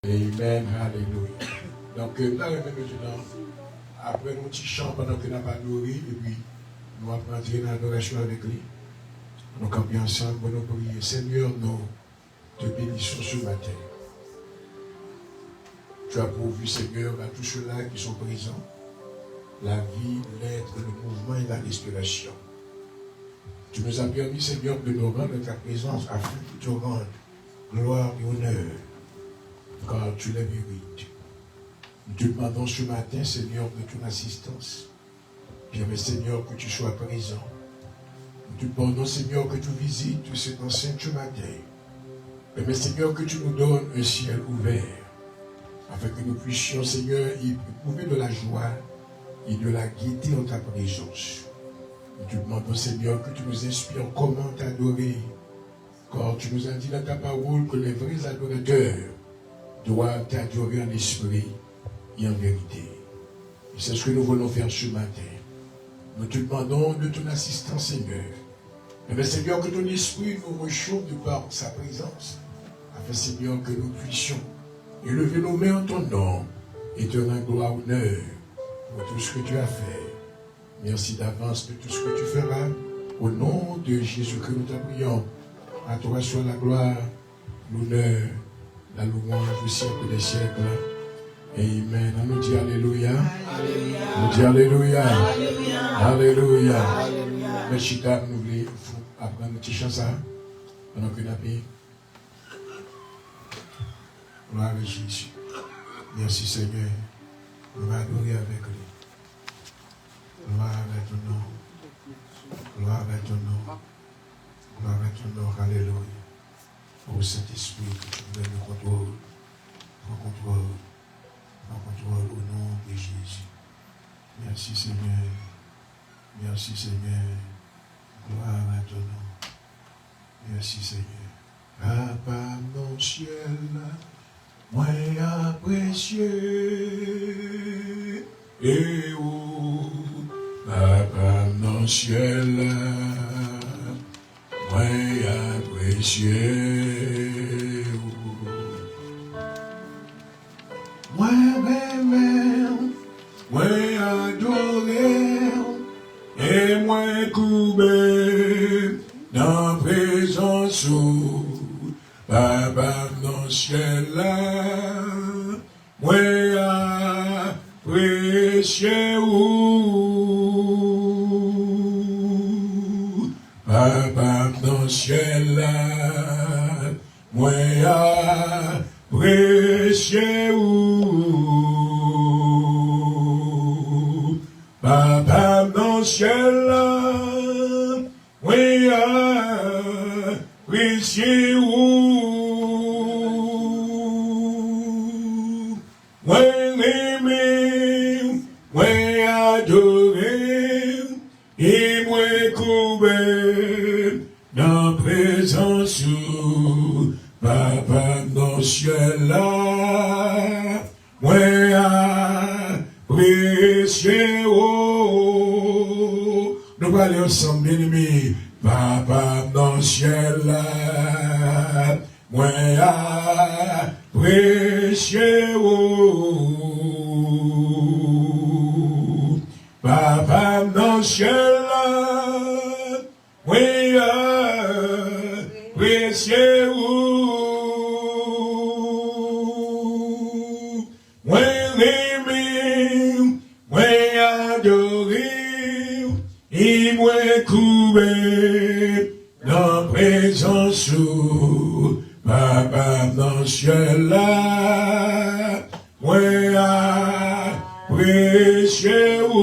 Amen, alléluia. Donc, là, maintenant, après mon petit chant pendant que nous avons adoré, et puis nous allons entrer dans l'adoration avec lui. Nous camper ensemble pour nous prier. Seigneur, nous te bénissons ce matin. Tu as pourvu, Seigneur, à tous ceux-là qui sont présents, la vie, l'être, le mouvement et la respiration. Tu nous as permis, Seigneur, de nous rendre ta présence afin que tu rendes gloire et honneur, car tu les mérites. Nous te demandons ce matin, Seigneur, de ton assistance. J'aimerais, Seigneur, que tu sois présent. Nous te demandons, Seigneur, que tu visites cette enceinte ce matin. Mais Seigneur, que tu nous donnes un ciel ouvert, afin que nous puissions, Seigneur, y éprouver de la joie et de la gaieté en ta présence. Nous te demandons, Seigneur, que tu nous inspires comment t'adorer, car tu nous as dit dans ta parole que les vrais adorateurs doivent t'adorer en esprit et en vérité. Et c'est ce que nous voulons faire ce matin. Nous te demandons de ton assistance, Seigneur. Mais Seigneur, que ton esprit nous réchauffe de par sa présence, afin, Seigneur, que nous puissions élever nos mains en ton nom et te rendre gloire, honneur pour tout ce que tu as fait. Merci d'avance de tout ce que tu feras. Au nom de Jésus-Christ, nous t'en prions. À toi soit la gloire, l'honneur, la louange du siècle des siècles. Amen. On nous dit Alléluia. On nous dit Alléluia. Alléluia. Mais Chita, nous voulons apprendre une petite chanson pendant que nous avons. Gloire à Jésus. Merci Seigneur. On va adorer avec lui. Gloire à ton nom. Gloire à ton nom. Gloire à ton nom. Alléluia. Ô Saint-Esprit, que tu veux le contrôle. Prends contrôle. Prends contrôle au nom de Jésus. Merci Seigneur. Merci Seigneur. Gloire à ton nom. Merci Seigneur. Papa mon ciel, moi apprécié. Et où, Papa mon ciel, moi apprécié. Moi aimer, moi adorer, et moi couper dans présence où Papa dans ciel là, moi apprécié où Papa dans ciel là, moi apprécié où Papa dans ciel là, moi apprécié où moi aimer, moi adorer et moi couvrir dans présence où Papa dans ciel là, moi apprécié où. Nous allons aller ensemble, bien-aimés. Papa dans ciel là, moi apprécié où. Papa dans ciel là, moi apprécié où. Moi aimer, moi adorer, et moi couvrir dans présence où Papa dans ciel là, moi apprécié où.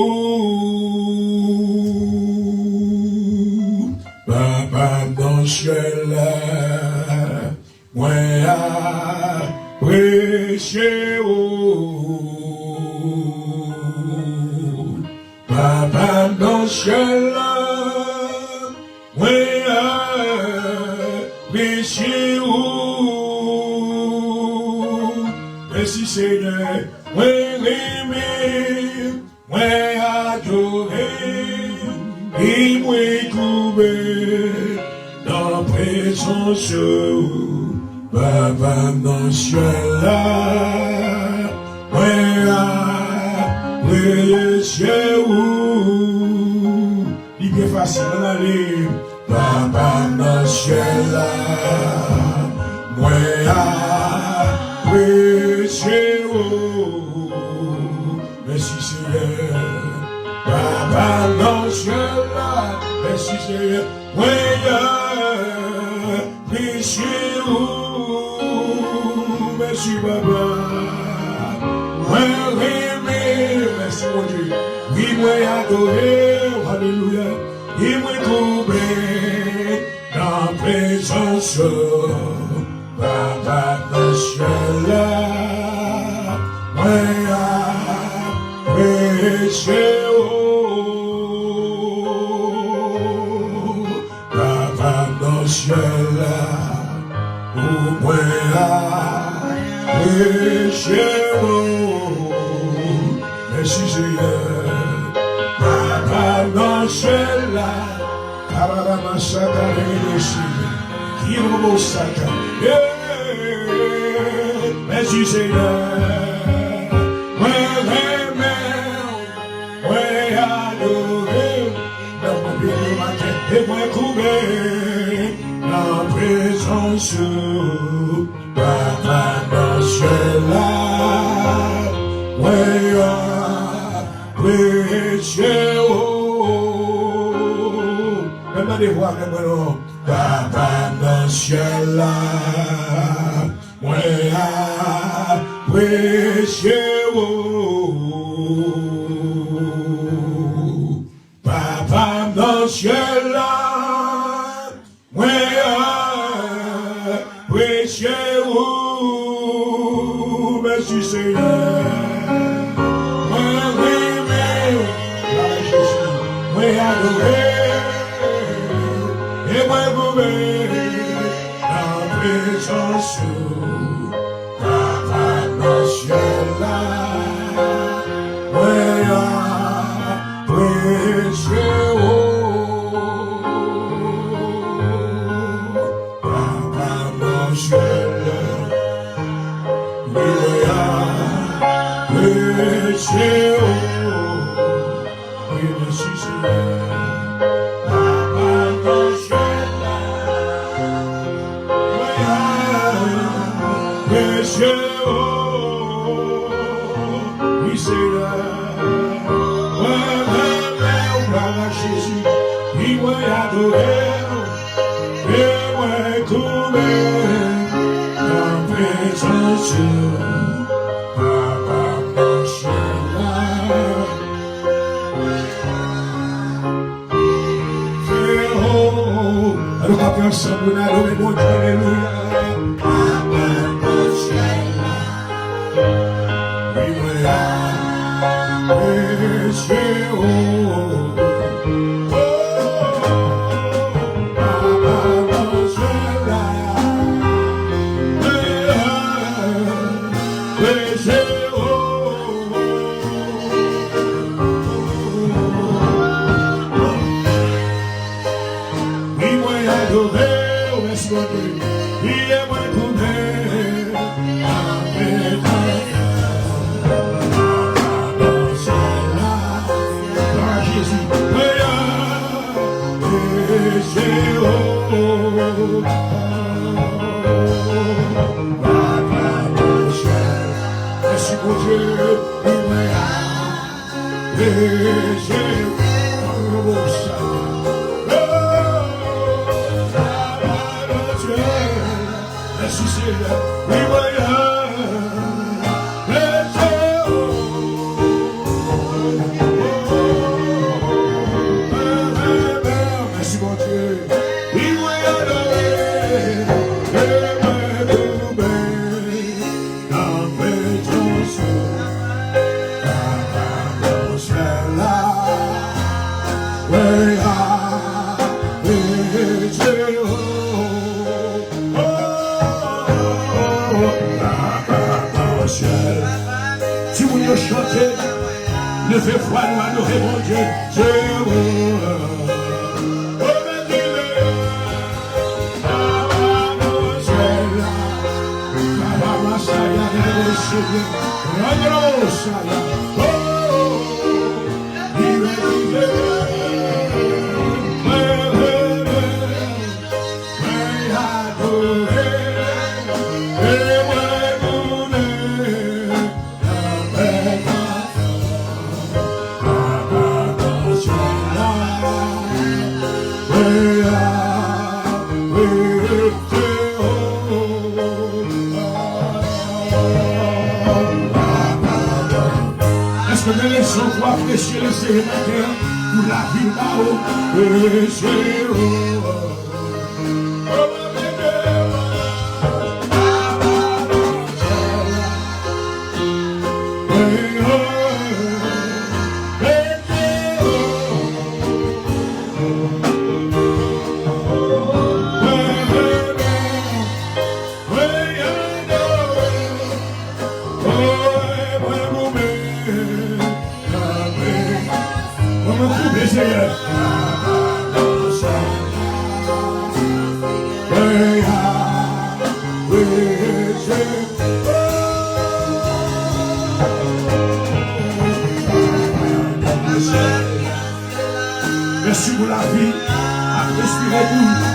Papa dans ciel là, moi apprécié où. Papa dans ciel là, moi apprécié où. Merci Seigneur, moi aimer, moi adorer, et moi couvrir dans présence Papa dans le ciel là, moi chez vous. Il est bien facile d'aller. Papa dans le ciel là, moi chez vous. Merci Seigneur. Papa dans le ciel là, merci Seigneur. Moi chez vous. Merci Papa. Merci mon Dieu. Oui, moi adoré, alléluia. Et moi tombé dans la présence. Papa dans le ciel là. Moi péché. Papa dans le ciel là. Au moins péché. Merci Seigneur. Papa dans le ciel là. Karama sata reshi. Kirobo sata. Merci Seigneur. Moi adoré. Dans mon pays matin et moi couvert. La présence. Papa dans le ciel là. Papa dans le ciel là, moi prêcher. Papa dans le ciel là, moi prêcher. Merci Seigneur. Et moi gouverner la présence. Papa dans le ciel là, moi prêcher. Papa dans le ciel là, moi prêcher. Oui, merci Seigneur. Oui, Seigneur. Jésus, il m'a adoré, et moi trouvé la présence. Papa, mon Seigneur. Alors, après ensemble, on a loué mon Dieu, alléluia. Si vous nous chantez, ne fait froid, nous adorer mon Dieu. C'est vous. Péché le sénateur pour la vie là-haut, péché Merci pour la vie, à respirer pour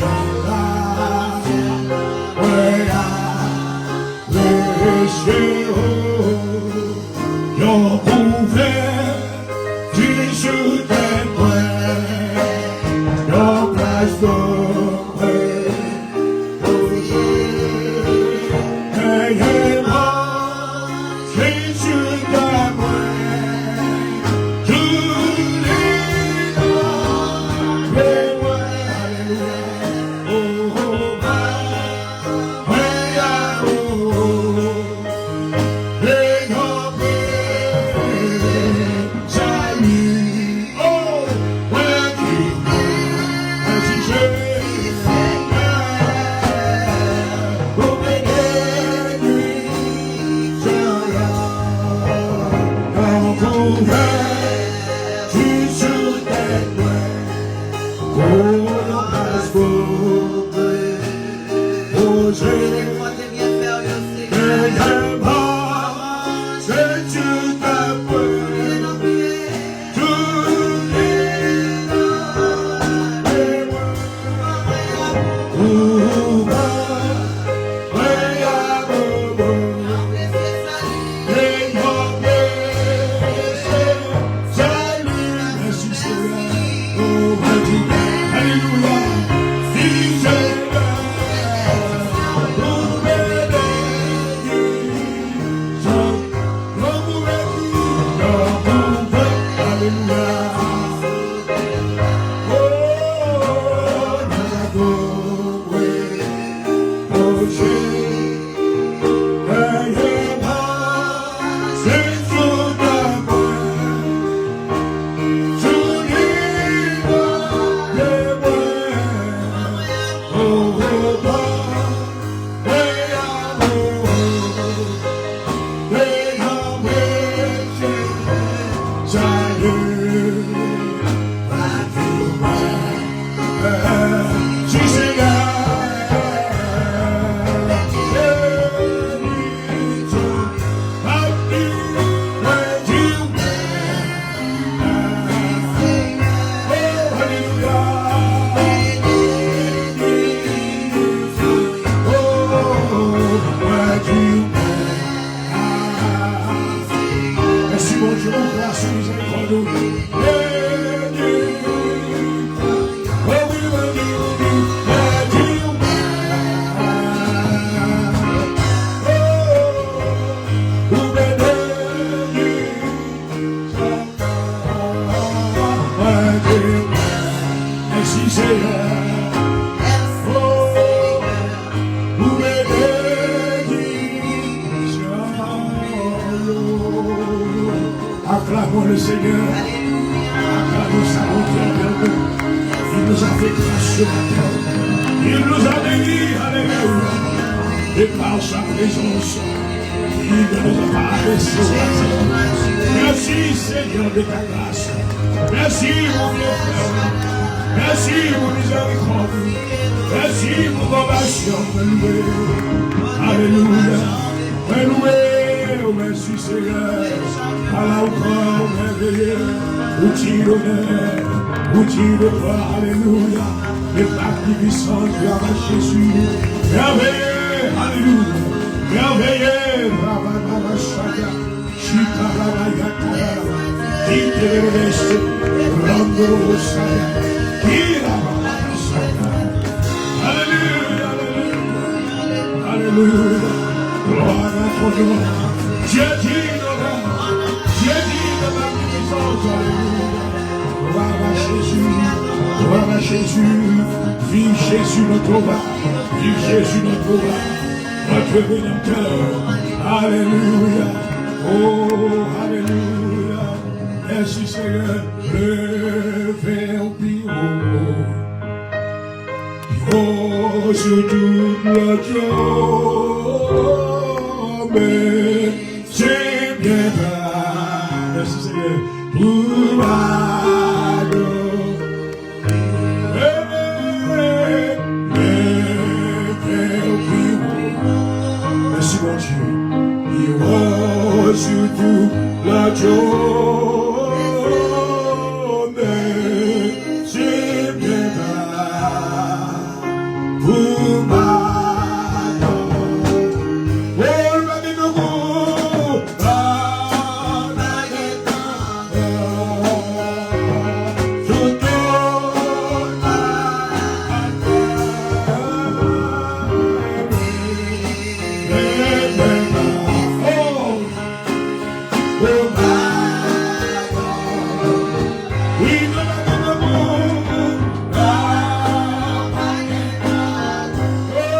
Shall Acclamons le Seigneur. Acclamons sa bonté envers nous. Il nous a fait grâce ce matin. Il nous a bénis, alléluia. Et par sa présence, il ne nous a pas laissé au hasard. Merci Seigneur de ta grâce. Merci mon Dieu frère. Merci mon miséricorde. Merci mon compassion. Alléluia. Alléluia. Merci Seigneur. À la hauteur merveilleuse, outil d'honneur, outil de gloire, alléluia. Les magnificents, gloire à Jésus. Merveilleux, alléluia. Merveilleux, Rabba Shaka, Chikarabaya, Kiterereshe, Rando Shaka, Kirabaya Shaka. Alléluia, alléluia, alléluia. Gloire à ton nom. Dieu dit Dieu dit de magnificence, alléluia. Gloire à Jésus, gloire à Jésus. Vive Jésus notre roi, vive Jésus notre roi, notre Rédempteur. Alléluia, oh alléluia. Merci Seigneur, levez au plus haut. Oh, sur toute la joie, mais c'est bien grave. Merci Seigneur. Merci mon Dieu. Il rose sur toute la joie, mais c'est bien grave pour ma Oh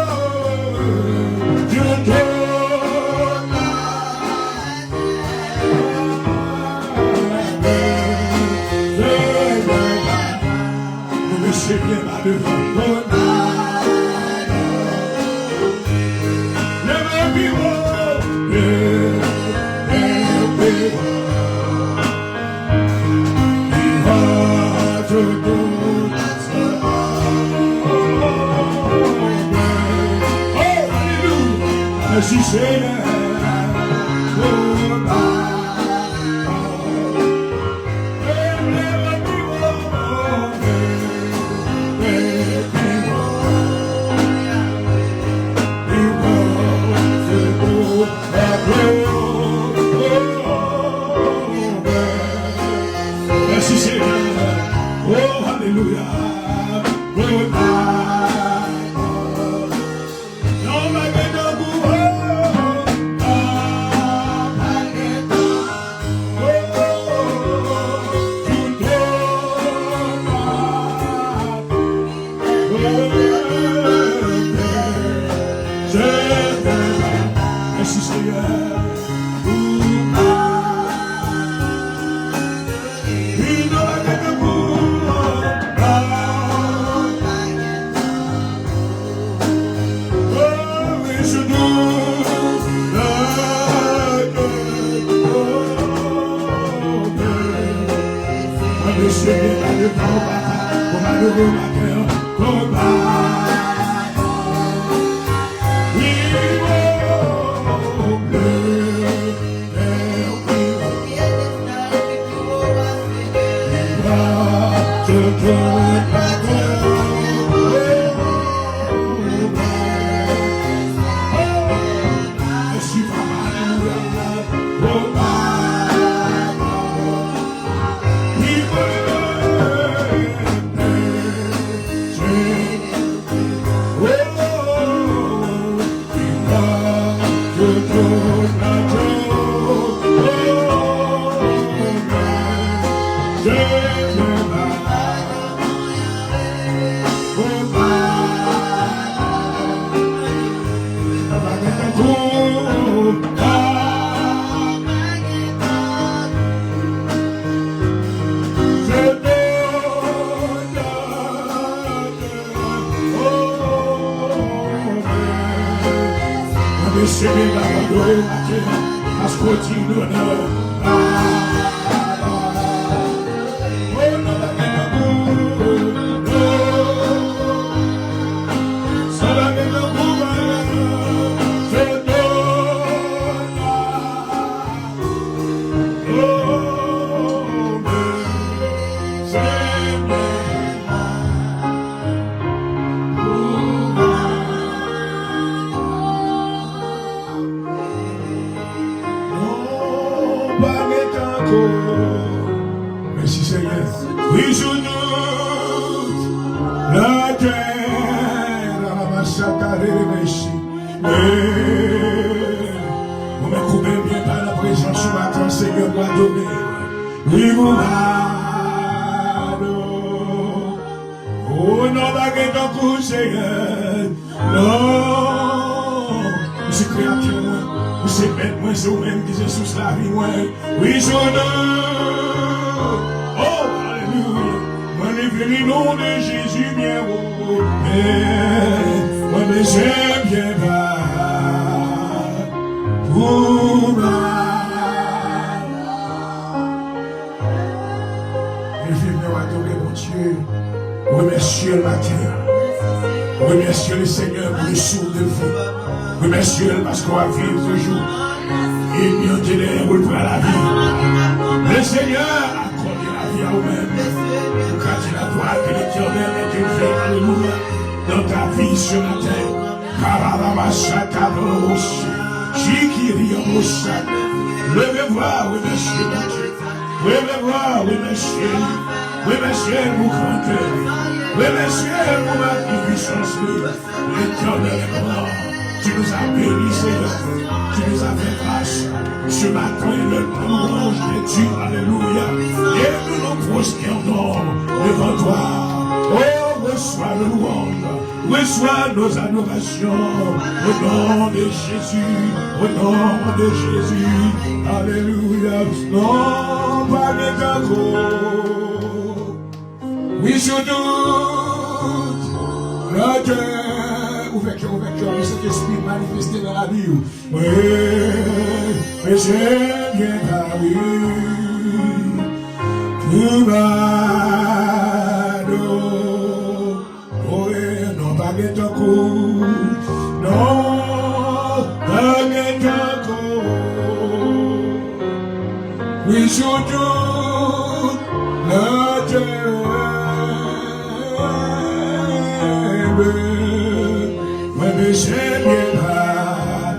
Merci Seigneur. Merci Seigneur. Oh, alléluia. Merci Seigneur. Merci Seigneur. Oui, je note la terre à la massacre et merci. Vous me coupez bien par la présence ce matin, Seigneur, pour adorer. Oui, vous oh non, baguette en coup, Seigneur. Non, c'est créature, c'est bête, moi, c'est vous-même qui êtes sous la vie, moi. Oui, je note. Oh, alléluia. Moi, le nom de Jésus, bien haut. Moi, mais j'aime bien bas. Pour moi. Et je viens adorer mon Dieu. Remercier le matin. Remercier le Seigneur pour le souffle de vie. Remercier le parce qu'on va vivre toujours. Et bien ténèbres pour la vie. Le Seigneur a accordé la vie à vous-même. Pour garder la gloire que l'Éternel est une vie. Alléluia. Dans ta vie sur la terre. Karabashakaroshi. Chikiriamosa. Levez-moi, remercier mon Dieu. Levez-moi, remercier. Remercier mon grand cœur. Remercier mon magnificence. L'Éternel est grand. Tu nous as bénis, Seigneur. Tu nous as fait grâce. Ce matin, le louange de Dieu. Alléluia. Et nous nous prosternons devant toi. Oh, reçois le louange. Reçois nos adorations. Au nom de Jésus. Au nom de Jésus. Alléluia. Non, pas de d'accord. Oui, je doute. La terre. Ouverture, cet esprit manifesté dans la vie. Oui, mais j'ai bien parlé. Tout non, pas de coup. Non, pas Oui, sur toute la terre, mais c'est bien là,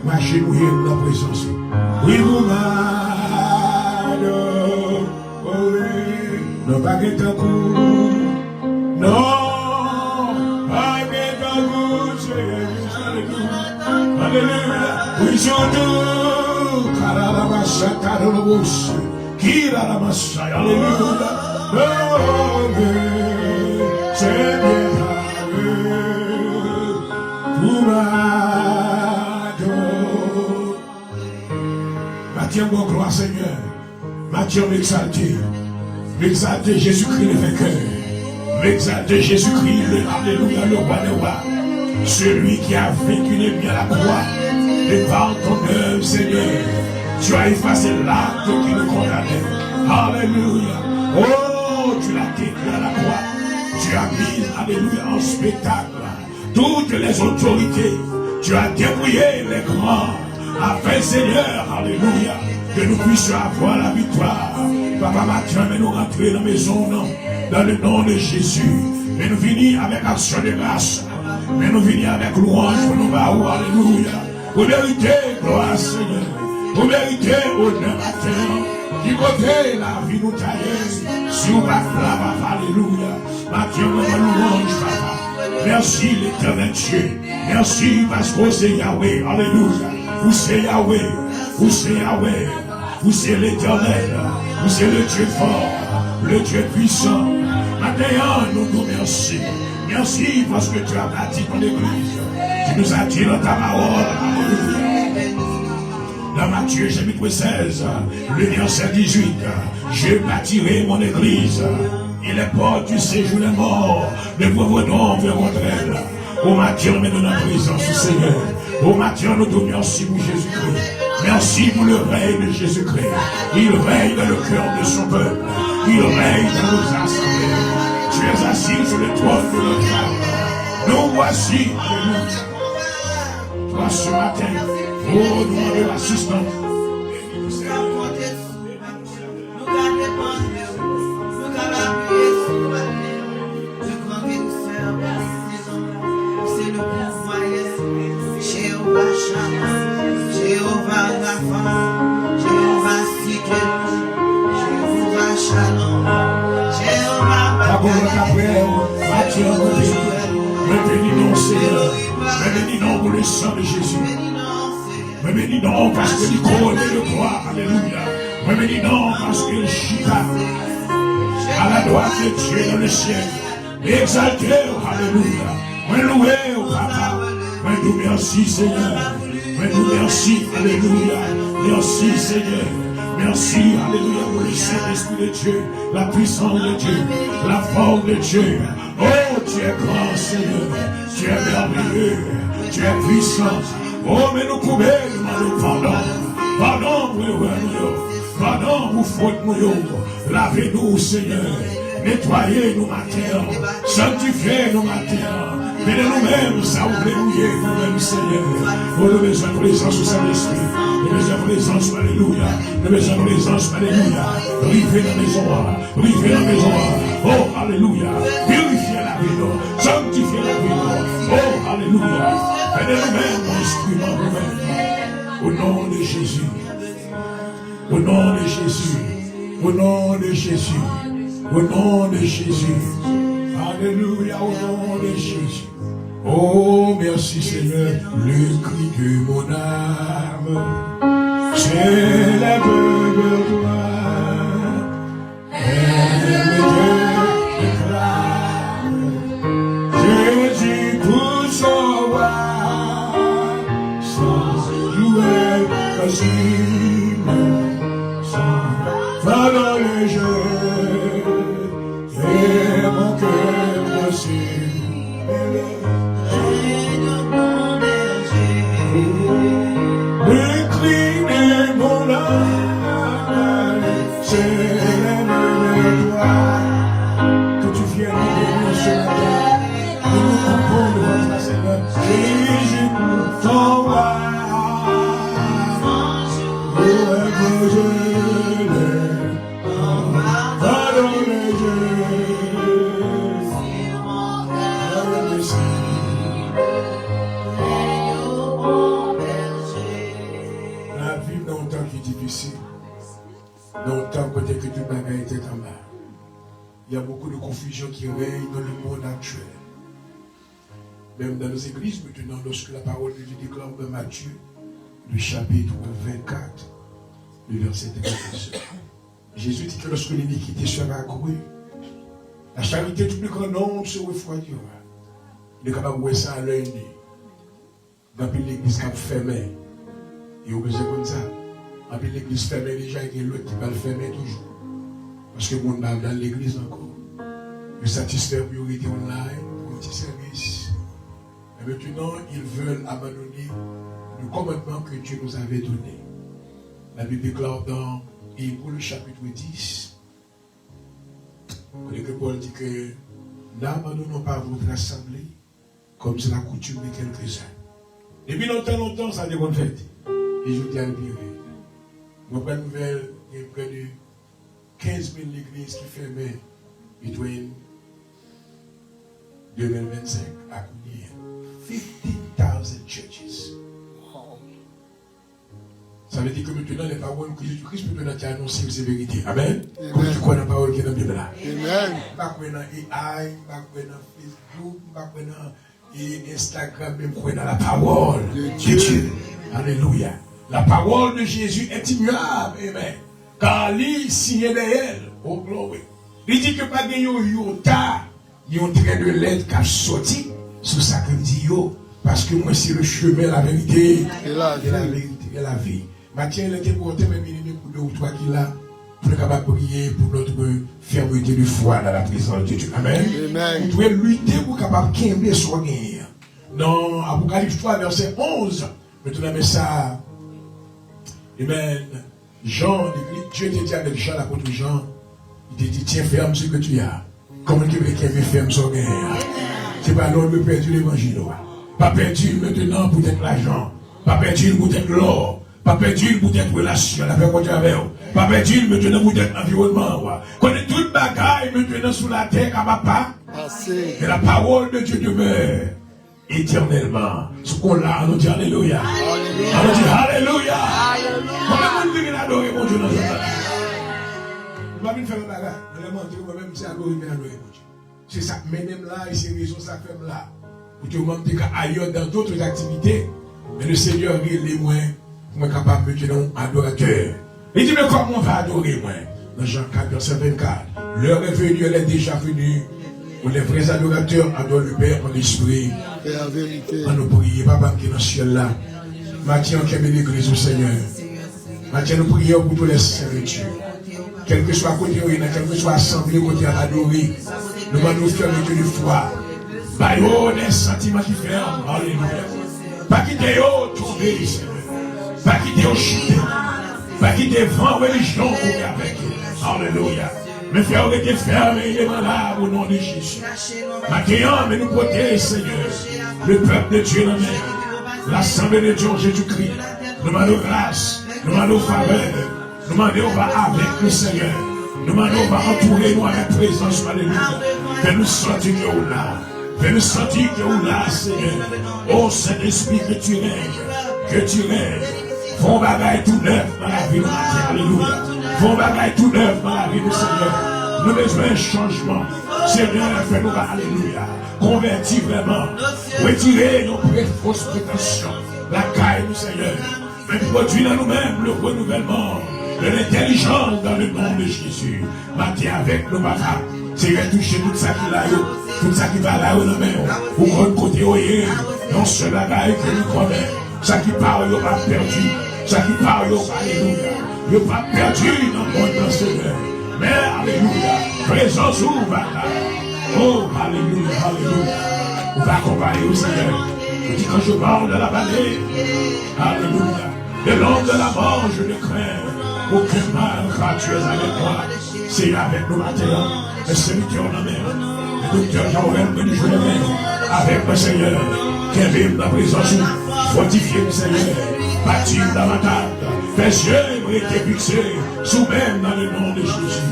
marchez nous dans la présence. Oui, vous m'adorez, non pas que t'en cours, non, pas que t'en cours, c'est alléluia, oui, sur tout, Karabasha, Karabos, Kirabasha, alléluia, c'est bien là, vous m'adorez. Matthieu, mon gloire, Seigneur, Matthieu, m'exalter Jésus-Christ le vainqueur, m'exalter Jésus-Christ, le alléluia, le roi des rois, celui qui a vaincu les biens à la croix, et par ton œuvre, Seigneur, tu as effacé l'acte qui nous condamnait. Alléluia. Oh, tu l'as détruit à la croix. Tu as mis, alléluia, en spectacle toutes les autorités. Tu as débrouillé les grands. Afin, Seigneur, alléluia, que nous puissions avoir la victoire. Papa Mathieu, mais nous rentrer dans la maison, non, dans le nom de Jésus. Mais nous venir avec action de grâce. Mais nous venir avec louange pour nous voir, alléluia. Vous méritez, gloire Seigneur. Vous méritez, honneur matin. Qui côté la vie nous taille. Si vous battez là, alléluia. Mathieu, nous louange, papa. Merci l'éternel Dieu. Merci parce que c'est Yahweh, alléluia. Vous c'est Yahweh. Vous c'est Yahweh. Vous c'est l'éternel. Vous c'est le Dieu fort. Le Dieu puissant. Maintenant, nous nous merci. Merci parce que tu as bâti ton église. Tu nous as dit dans ta parole. Alléluia. Dans Matthieu chapitre 16, le verset 18, je bâtirai mon église. Et les portes du séjour des morts ne pourront vers contre elle. Au matin, nous mettons dans la présence du Seigneur. Au matin, nous te merci pour Jésus-Christ. Merci pour le règne de Jésus-Christ. Il règne dans le cœur de son peuple. Il règne dans nos assemblées. Tu es assis sur le trône de notre âme. Nous voici, alléluia. Toi ce matin, oh, nous demandons l'assistance. Jéhovah Rapha, Jéhovah Sikhem, Jéhovah Shalom, Jéhovah bénis-nous, Seigneur. Bénis-nous pour le sang de Jésus. Bénis-nous parce que nous connaissons le gloire. Alléluia. Bénis-nous parce que le chita à la droite de Dieu dans le ciel. Exalté, alléluia. Mais loué, papa. Mais nous merci, Seigneur. Mais nous merci, alléluia. Merci, Seigneur. Merci, alléluia, pour le Saint-Esprit de Dieu, la puissance de Dieu, la force de Dieu. Oh, tu es grand, Seigneur. Tu es merveilleux. Tu es puissant. Oh, mais nous pouvons demander pardon. Pardon pour nous. Pardon pour faute nous. Lavez-nous, Seigneur. Nettoyez-nous, matin. Sanctifiez-nous, matin. Mais nous-mêmes, ça ouvre nous-mêmes, Seigneur. Nous avons besoin de présence du Saint-Esprit. Nous avons besoin de présence, alléluia. Nous avons besoin de présence, alléluia. Rivez dans la maison. Rivez dans la maison. Oh, alléluia. Purifiez la vie. Sanctifiez la vie. Oh, alléluia. Faites nous-mêmes, instrument nous-mêmes. Au nom de Jésus. Au nom de Jésus. Au nom de Jésus. Au nom de Jésus. Alléluia, au nom de Jésus. Oh, merci Seigneur. Le cri de mon âme s'élève vers toi. Elle me déclare Jésus pour son roi. Sans jouer facile, sans faire dans le jeu. Et mon cœur aussi. Le cri de mon âme, c'est toi. Que tu viennes nous bénir ce matin. Et nous comprendre votre Seigneur. Jésus pour ton roi. peut-être que tout le bagage était en bas. Il y a beaucoup de confusion qui règne dans le monde actuel. Même dans nos églises, maintenant, lorsque la parole de Dieu déclare dans Matthieu, le chapitre 24, le verset 14. Jésus dit que lorsque l'iniquité sera accrue, la charité du plus grand nombre se refroidira. Il est capable de voir ça à l'œil nu. Dans l'église qui a fermé, et au besoin comme ça. Dans l'église fermée déjà, et l'autre qui va le fermer toujours. Parce que le monde va dans l'église encore. Le satisfaire priorité online, pour un petit service. Et maintenant, ils veulent abandonner le commandement que Dieu nous avait donné. La Bible déclare dans Hébreux, le chapitre 10, que Paul dit que n'abandonnons pas votre assemblée comme c'est la coutume de quelques-uns. Depuis longtemps, ça a été bonne fête. Et je dis à l'épire, je prends une nouvelle, il y a près de 15 000 églises qui fermaient between 2025 à combien? 50,000 churches. Ça veut dire que maintenant les paroles que Jésus-Christ peut nous annoncer ces vérités. Amen. Comme tu crois dans la parole qui est dans la Bible là. Amen. Pas dans AI, pas dans Facebook, pas dans Instagram, même croire dans la parole de Dieu. Alléluia. La parole de Jésus est immuable. Amen. Car il signe d'elle. Oh glory. Il dit que pas de yota, il y a un trait de lettre qui a sorti sur ça que dit yo. Parce que moi c'est le chemin, la vérité et la vérité et la vie. Matthieu, il était pour mes bien-aimés pour 2 ou 3 qui là, pour capable de prier pour notre fermeté de foi dans la présence de Dieu. Amen. Amen. Vous devez lutter pour capable de gagner soit gagner. Dans Apocalypse 3, verset 11, maintenant, mais ça, Amen. Jean, Dieu était dit avec Jean, l'apôtre Jean, il te dit, tiens, ferme ce que tu as. Comment tu veux qu'il ferme son gagner? C'est pas l'homme de perdre l'évangile. Pas perdu maintenant pour être l'argent. Pas perdu pour être l'or. Pas perdu pour être relation avec votre avec. Pas perdu maintenant pour être environnement. Connaît toute bagaille maintenant sous la terre à ma part. Et la parole de Dieu demeure éternellement. Ce qu'on l'a, on dit Alléluia. On dit Alléluia. Comment on dit adorer mon Dieu dans ce temps? Je ne vais pas faire un bagage. Je vais mentir moi-même, c'est adorer mon Dieu. C'est ça, même là, et c'est raison ça fait là. Pour que vous m'ayez ailleurs dans d'autres activités. Mais le Seigneur, il est moins. Moi capable de dire non, adorateur. Il dit, mais comment on va adorer, moi? Dans Jean 4, verset 24. L'heure est venue, elle est déjà venue. Où les vrais adorateurs adorent le Père en esprit. Et la vérité. On nous prie, Papa qui est dans le ciel là. Matthieu, on aime l'église au Seigneur. Matthieu, nous prions pour tous les saints de Dieu. Quel que soit côté, quel que soit assemblée, côté à adorer. Nous demandons fermeté de foi. Pas des sentiments qui ferment. Alléluia. Pas quitter tomber, Seigneur. Pas quitter au chuter. Pas quitter vent religion avec. Alléluia. Mais faire arrêter fermer les malades au nom de Jésus. Maintenant, mais nous protéger, Seigneur. Le peuple de Dieu dans la l'assemblée de Dieu en Jésus-Christ. Nous demandons grâce. Nous demandons faveur. Nous demandons on va avec le Seigneur. Nous demandons on va entourer nous avec présence. Alléluia. Que nous sentions que nous là. Que nous sentions que nous là, Seigneur. Oh Saint-Esprit, que tu règnes. Que tu règnes. Font bagaille tout neuf dans la vie de Matthieu. Alléluia. Font bagaille tout neuf dans la vie du Seigneur. Nous besoin un changement. Seigneur, fais-nous, alléluia. Convertis vraiment. Retirez nos fausses prétentions. La caille du Seigneur. Mais produis dans nous-mêmes le renouvellement de l'intelligence dans le nom de Jésus. Matthieu avec nos papa. Seigneur, toucher tout ça qui là, tout ça qui va là, au nom. Au grand côté, non, ce bagaille que nous connaissons. Ça qui parle, il pas perdu. Ça qui parle, alléluia. Il n'est pas perdu dans le monde, Seigneur. Mais, alléluia, présence ouvre là. Oh, alléluia, alléluia. On va accompagner au Seigneur. Je dis quand je parle de la vallée, alléluia. De l'ombre de la mort, je ne crains. Aucun mal, car tu es avec moi. C'est avec nous matin. Le serviteur en mer. Le docteur Jean-Owen me dit, je le mets avec le Seigneur. Qui vive dans la présence, fortifier le Seigneur. Bâtir davantage. Tes yeux ont été fixés, sous même dans le nom de Jésus.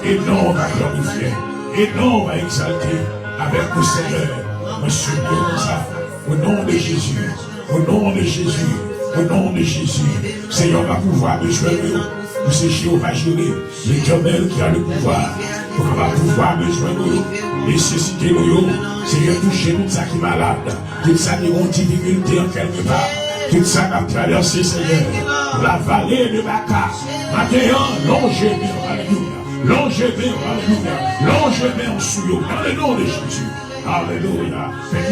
Et non, on va glorifier. Et non, on va exalter avec le Seigneur. Monsieur Dieu, ça. Au nom de Jésus. Au nom de Jésus. Au nom de Jésus. Seigneur va pouvoir me jouer. Nous c'est Jéhovah Jireh, l'Éternel qui a le pouvoir. Pour qu'on va pouvoir besoin de nous, nécessiter nous, Seigneur, toucher tout ça qui est malade, tout ça qui a une difficulté en quelque part, tout ça qui a traversé, Seigneur, la vallée de Baca. Maintenant, longez-vous, alléluia, longez-vous, alléluia, longez-vous en suyo, dans le nom de Jésus. Alléluia. Fais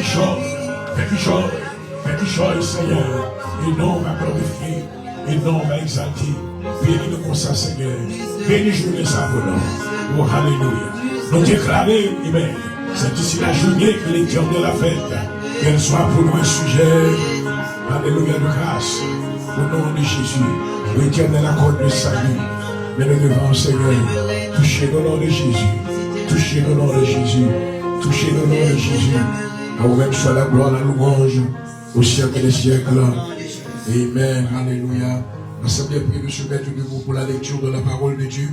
quelque chose, Seigneur, et non va glorifier, et non va exalter. Bénis-nous comme ça, Seigneur. Bénis-nous les savonnants. Oh, alléluia. Nous déclarer, amen. C'est ici la journée que l'Éternel a faite. Qu'elle soit pour nous un sujet, alléluia, de grâce. Au nom de Jésus, l'Éternel accorde le salut. Mais nous devons, Seigneur, toucher le nom de Jésus. Toucher le nom de Jésus. Toucher le nom de Jésus. À vous-même soit la gloire, la louange, au siècle des siècles. Amen. Alléluia. L'Assemblée prie de se mettre debout pour la lecture de la parole de Dieu,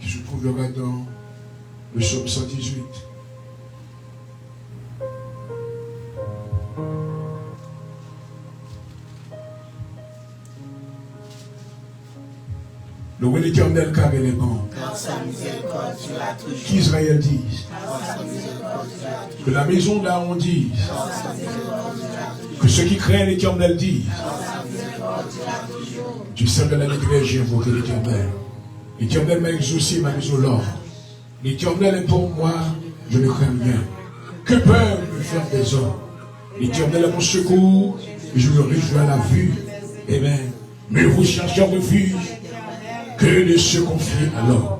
qui se trouvera dans le psaume 118. Louez l'Éternel car il est bon. Qu'Israël dise. Que la maison d'Aaron dise. Que ceux qui craignent l'Éternel disent. Du sein de la détresse, j'ai invoqué l'Éternel. L'Éternel m'a exaucé ma maison l'ordre. L'Éternel est pour moi, je ne crains rien. Que peuvent me faire des hommes? L'Éternel est mon secours, et je me réjouis à la vue. Amen. Mais vous cherchez un refuge, que de se confier à l'homme.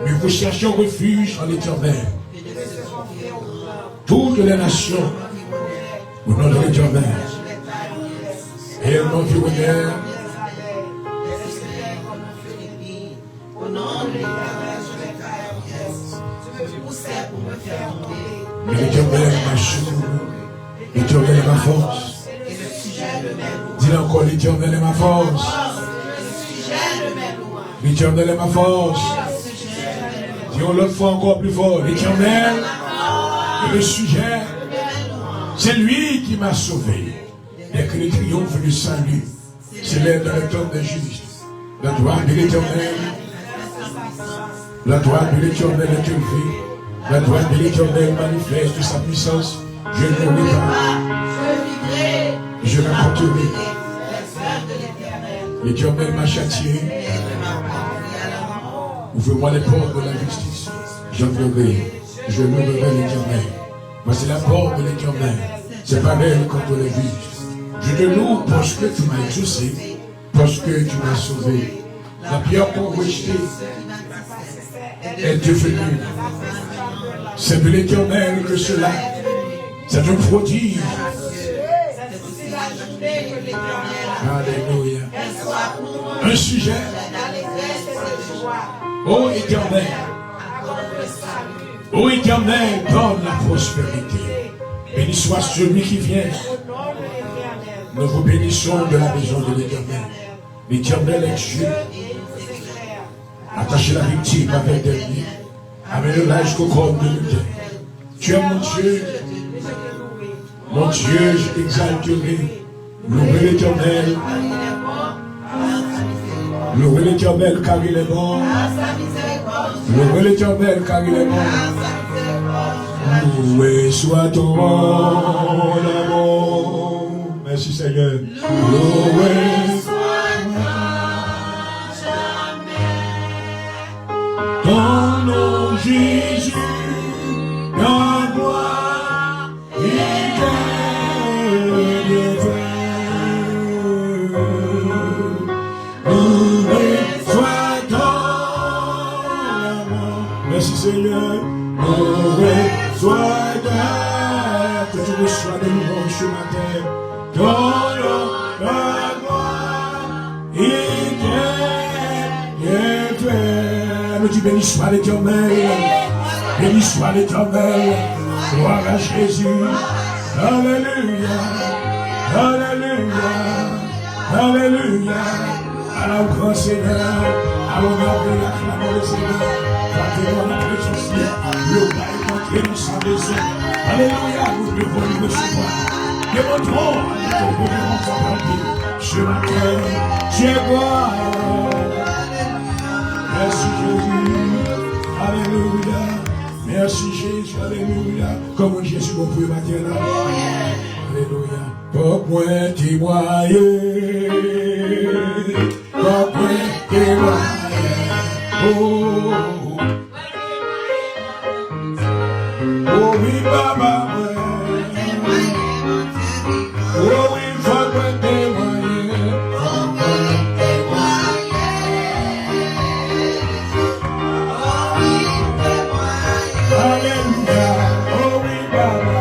Mais vous cherchez un refuge en l'Éternel. Toutes les nations, au nom de l'Éternel, et au nom du bonheur, mais l'Éternel est ma secours, l'Éternel est ma force. Dis-le encore, l'Éternel est ma force. L'Éternel est ma force. Dis-le l'autre fois encore plus fort, l'Éternel est le sujet. C'est lui qui m'a sauvé. Dès que le triomphe du salut s'élève dans le temps des justes, la gloire de l'Éternel, la gloire de l'Éternel est élevée, la gloire de l'Éternel manifeste sa puissance. Je ne mourrai pas, je raconterai. L'Éternel m'a châtié. Ouvre-moi les portes de la justice. J'entrerai, je louerai l'Éternel. Voici la porte de l'Éternel. C'est pareil contre les justes. Je te loue parce que tu m'as exaucé, parce que tu m'as sauvé. La pierre qu'on rejetait est devenue. C'est de l'Éternel que cela. C'est un prodige. Alléluia. Un sujet. Ô Éternel. Ô Éternel, donne la prospérité. Béni soit celui qui vient. Nous vous bénissons de la maison de l'Éternel. L'Éternel est Dieu. Attachez la victime avec des liens. Amène-la jusqu'au corps de l'autel. Tu es mon Dieu. Mon Dieu, je t'exalterai. Louez l'Éternel. Louez l'Éternel car il est bon. Louez l'Éternel car il est bon. Loué soit ton amour. Merci Seigneur. Loué soit ton nom Jésus. Ta gloire merci Seigneur, sois là, que tu reçois de nouveau ce matin, ton nom, ta gloire, éternelle. Tu bénis soit l'Éternel, bénis soit l'Éternel, gloire à Jésus, alléluia, alléluia, alléluia, à la grande Seigneur, à l'honneur de l'acclamation du Seigneur. Dans la présence, le roi est entré dans sa maison. Alléluia, nous devons le recevoir. Démontrons à notre révérence en Ce matin, je crois. Merci Jésus. Alléluia. Merci Jésus. Alléluia. Comment Jésus vous pouvez matin là? Alléluia. Pour moi témoigner. Pour moi témoigner. Oh. Oh oui, Baba. Oh oui, faut moi témoigner. Alléluia. Oh oui, Baba.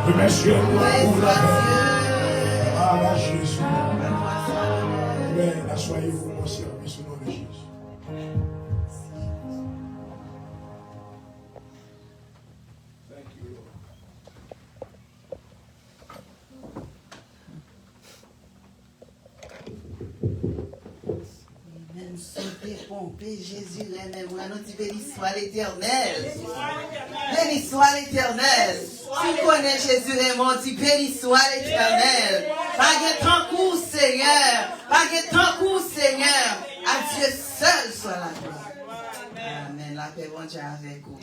Remerciez-vous pour la paix. Ah, Jésus. Amen. Assoyez-vous, mon service au nom de Jésus. Thank you, Lord. Amen. Sauter, pomper, Jésus, amen. Nous disons béni soit l'Éternel. Béni soit l'Éternel. Tu connais Jésus Raymond, tu béni soit l'Éternel. Pas de temps court, Seigneur. Pas de temps court, Seigneur. À Dieu seul soit la gloire. Amen. La paix, bon Dieu, avec vous.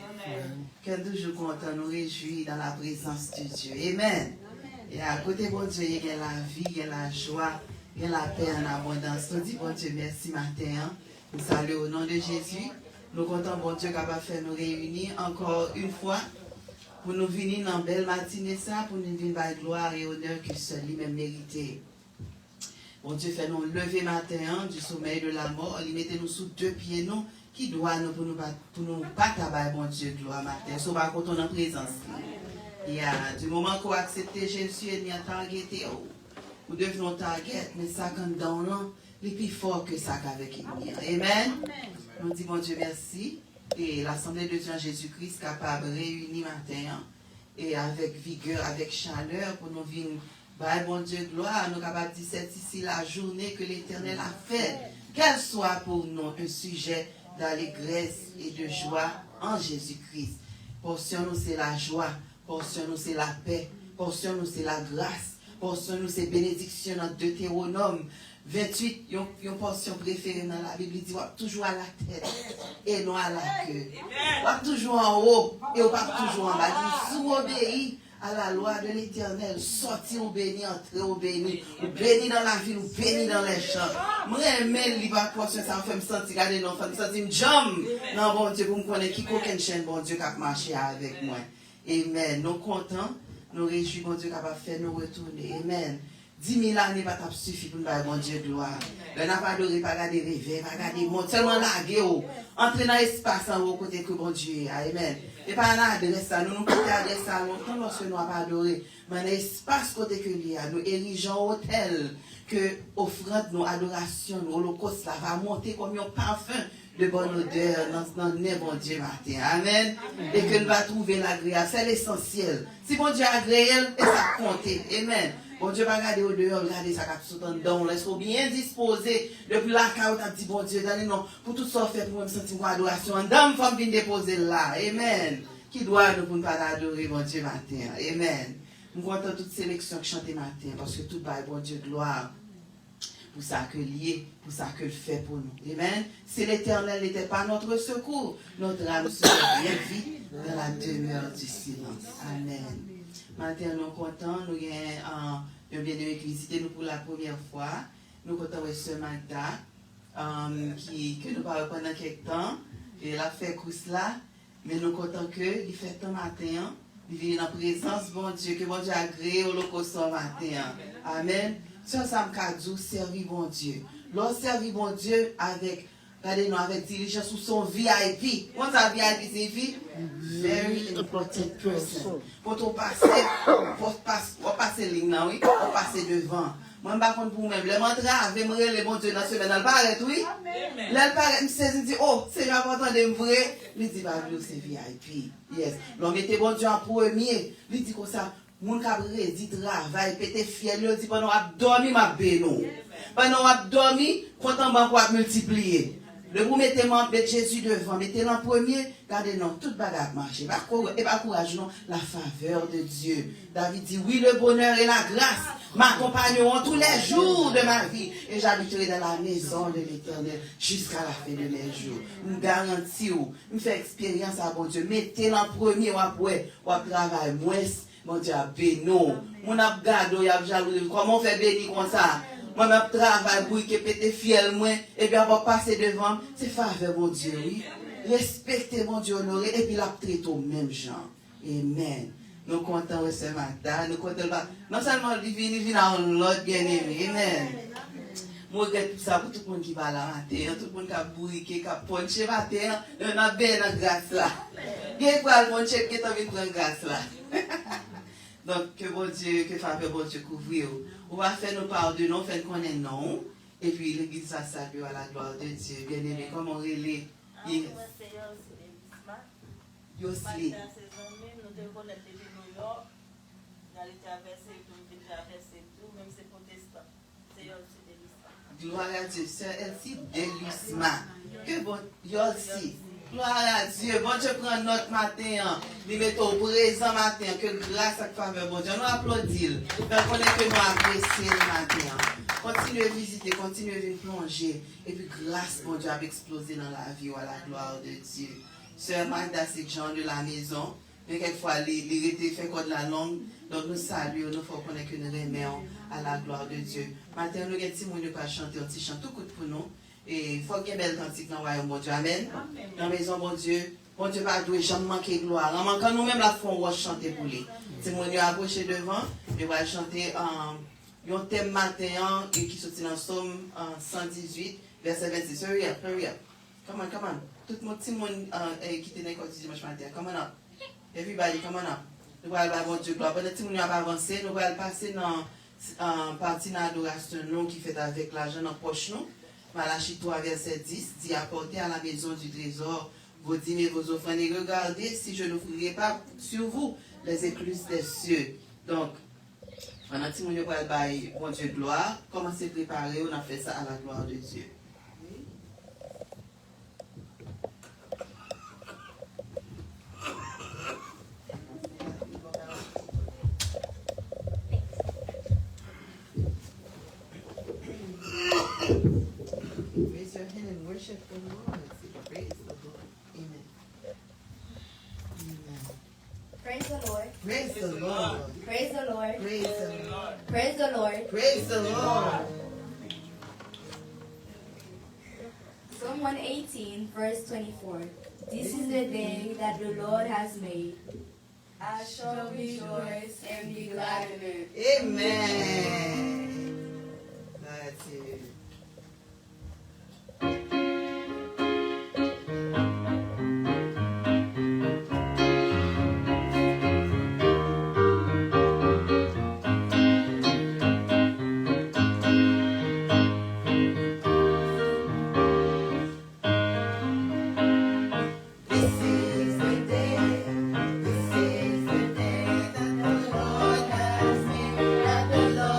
Que toujours content, nous réjouir dans la présence de Dieu. Amen. Et à côté, bon Dieu, il y a la vie, il y a la joie, il y a la paix en abondance. Nous disons, bon Dieu, merci matin. Nous saluons au nom de Jésus. Nous comptons, bon Dieu, capable de faire nous réunir encore une fois. Pour nous venir dans une belle matinée, ça, pour nous venir par gloire et honneur que seul lui-même mérité. Bon Dieu, fait nous lever matin du sommeil de la mort, il mettez nous sous deux pieds, nous, qui doit nous pour nous pas tabac, bon Dieu, gloire matin. Sauf pas quand on est en présence. Il y a du moment qu'on accepte Jésus et nous targeté, nous devenons target, mais ça, quand dans l'an, il est plus fort que ça qu'avec lui. Amen. Nous disons, bon Dieu, merci. Et l'Assemblée de Dieu en Jésus-Christ capable de réunir matin et avec vigueur, avec chaleur pour nous venir, bon Dieu, gloire, nous capables de dire c'est ici la journée que l'Éternel a faite, qu'elle soit pour nous un sujet d'allégresse et de joie en Jésus-Christ. Portion nous c'est la joie, portion nous c'est la paix, portion nous c'est la grâce, portion nous c'est bénédiction dans Deutéronome 28, une portion préférée dans la Bible, dit toujours à la tête et non à la queue. Toujours en haut et pas toujours en bas. Si vous obéissez à la loi de l'Éternel, sortir ou béni, entrer ou béni dans la ville ou béni dans les champs. Moi, j'aime les portion, ça me fait me sentir, regarder l'enfant, me sentir me jump. Non, bon Dieu, pour me connaître qui aucune chaîne, bon Dieu, qui a marché avec moi. Amen. Nous contents, nous réjouis, bon Dieu, qui a fait nous retourner. Amen. 10 000 années va suffire pour nous faire bon Dieu gloire. On n'a pas adoré, pas regarder réveil, pas regarder monde, seulement larguer, entrer dans l'espace en haut côté que bon Dieu est. Amen. Et pas en adresse ça, nous quittons l'adresse ça longtemps lorsque nous n'avons pas adoré. Mais dans l'espace côté que nous nous érigeons hôtel, que offrande nos adorations, nos holocaustes, ça va monter comme un parfum de bonne odeur dans le bon Dieu matin. Amen. Et que nous va trouver l'agréable. C'est l'essentiel. Si bon Dieu est agréable, et ça compte. Amen. Bon Dieu va regarder au dehors, regarder ça qui est dedans. Laisse faut bien disposer depuis la carotte à dit bon Dieu, d'aller non, pour tout ça faire pour me sentir une adoration. Dame, femme vient déposer là. Amen. Qui doit nous pour ne pas adorer bon Dieu matin. Amen. Nous comptons toute sélection qui chante matin parce que tout va bon Dieu gloire. Pour ça que lié, pour ça que le fait pour nous. Amen. Si l'Éternel n'était pas notre secours, notre âme serait bien vite dans la demeure du silence. Amen. Matin, nous sommes contents, nous avons bien visité nous pour la première fois. Nous sommes contents de ce Magda, que nous parlons pendant quelques temps. Et elle a fait course là, mais nous sommes contents que il fait tant matin. Il vient dans la présence, bon Dieu, que bon Dieu a agréé au holocauste matin. Amen. Ça, ça me dit, servir bon Dieu. L'on servir bon Dieu avec, regardez-nous, avec diligence sous son VIP. Quand ça VIP signifie, very important person. Quand on passe, on passe ligne là, oui, on passe devant. Moi, je ne sais pas pour moi-même. Les montres avec moi, les bons Dieu dans ce semaine, elle paraît, oui. Elle paraît, je me dis, oh, c'est important de me vrai. Il dit, bah, c'est VIP. Yes. L'on mettait bon Dieu en premier. Il dit comme ça, mon cabré dit travail, pété fiel, il dit, pendant qu'on a dormi, ma bénon. Pendant qu'on a dormi, content, on va multiplier. Le vous mettez Jésus devant, mettez-le en premier, regardez, non, toute bagarre marche. Et pas courage, non, la faveur de Dieu. David dit, oui, le bonheur et la grâce m'accompagneront tous les jours de ma vie. Et j'habiterai dans la maison de l'Éternel jusqu'à la fin de mes jours. Je garantis, je fais expérience à bon Dieu. Mettez-le en premier, ou travail moins, mon Dieu, bénon. Mon abgado, y a jaloux. Comment on fait bénir comme ça? Moi, je travaille pour que pété fiel, moi, et puis on va passer devant. C'est faveur, mon Dieu, oui. Respectez, mon Dieu, honoré, et puis la traite au même genre. Amen. Nous comptons ce matin, nous comptons non seulement il vient en l'autre bien-aimé. Amen. Moi, je regrette tout ça pour tout le monde qui va là matin, tout le monde qui a bourriqué, qui a ponché matin, on a bien la grâce là. Il y a quoi le ponché qui est en train de grâce là. Donc, que bon Dieu, que faveur bon Dieu couvrir. On va faire nos pardons, faire qu'on est non. Et puis l'église va saluer à la gloire de Dieu. Bien aimé, comme on relève. Yosli. Gloire à Dieu, sœur Elsie Delisma. Que bon, Yossi. Gloire à Dieu. Bon Dieu prend notre matin. Nous mettons au présent matin. Que grâce à faveur, bon Dieu, nous applaudissons. Parce qu'on est que nous apprécions le matin. Continuez à visiter, continuez à plonger. Et puis grâce, bon Dieu, a explosé dans la vie ou à la gloire de Dieu. Sœur Magda, c'est Jean de la maison. Mais quelquefois, il était fait comme de la langue. Donc nous saluons, nous faut qu'on ait que nous remettons à la gloire de Dieu. Matin, nous avons des petits mots pour chanter un petit chant tout court pour nous. Et il faut qu'il y ait belle cantique dans le royaume, bon Dieu. Amen. Dans la maison, bon Dieu va douer, jamais manquer gloire. En manquant nous-mêmes, la fond, on va chanter pour lui. C'est mon Dieu approché devant, et on va chanter un thème matin qui sortit dans Somme 118, verset 26. Hurry up, hurry up. Come on, come on. Tout le monde qui était dans le dimanche matin. Come on up. Everybody, come on up. Nous allons avoir Dieu gloire. Pendant que nous allons avancer, nous allons passer dans la partie d'adoration qui fait avec l'argent dans la poche. Malachie 3, verset 10, dit apportez à la maison du trésor vos dîmes et vos offrandes et regardez si je n'ouvrirai pas sur vous les écluses des cieux. Donc, pendant que nous allons bon Dieu gloire, commencez à préparer, on a fait ça à la gloire de Dieu. Raise your hand and worship the Lord. Praise the Lord. Amen. Amen. Praise the Lord. Praise the Lord. Praise the Lord. Praise the Lord. Praise the Lord. Praise the Lord. Psalm 118, verse 24. This is the day that the Lord has made. I shall rejoice and be glad in it. Amen. That's it. The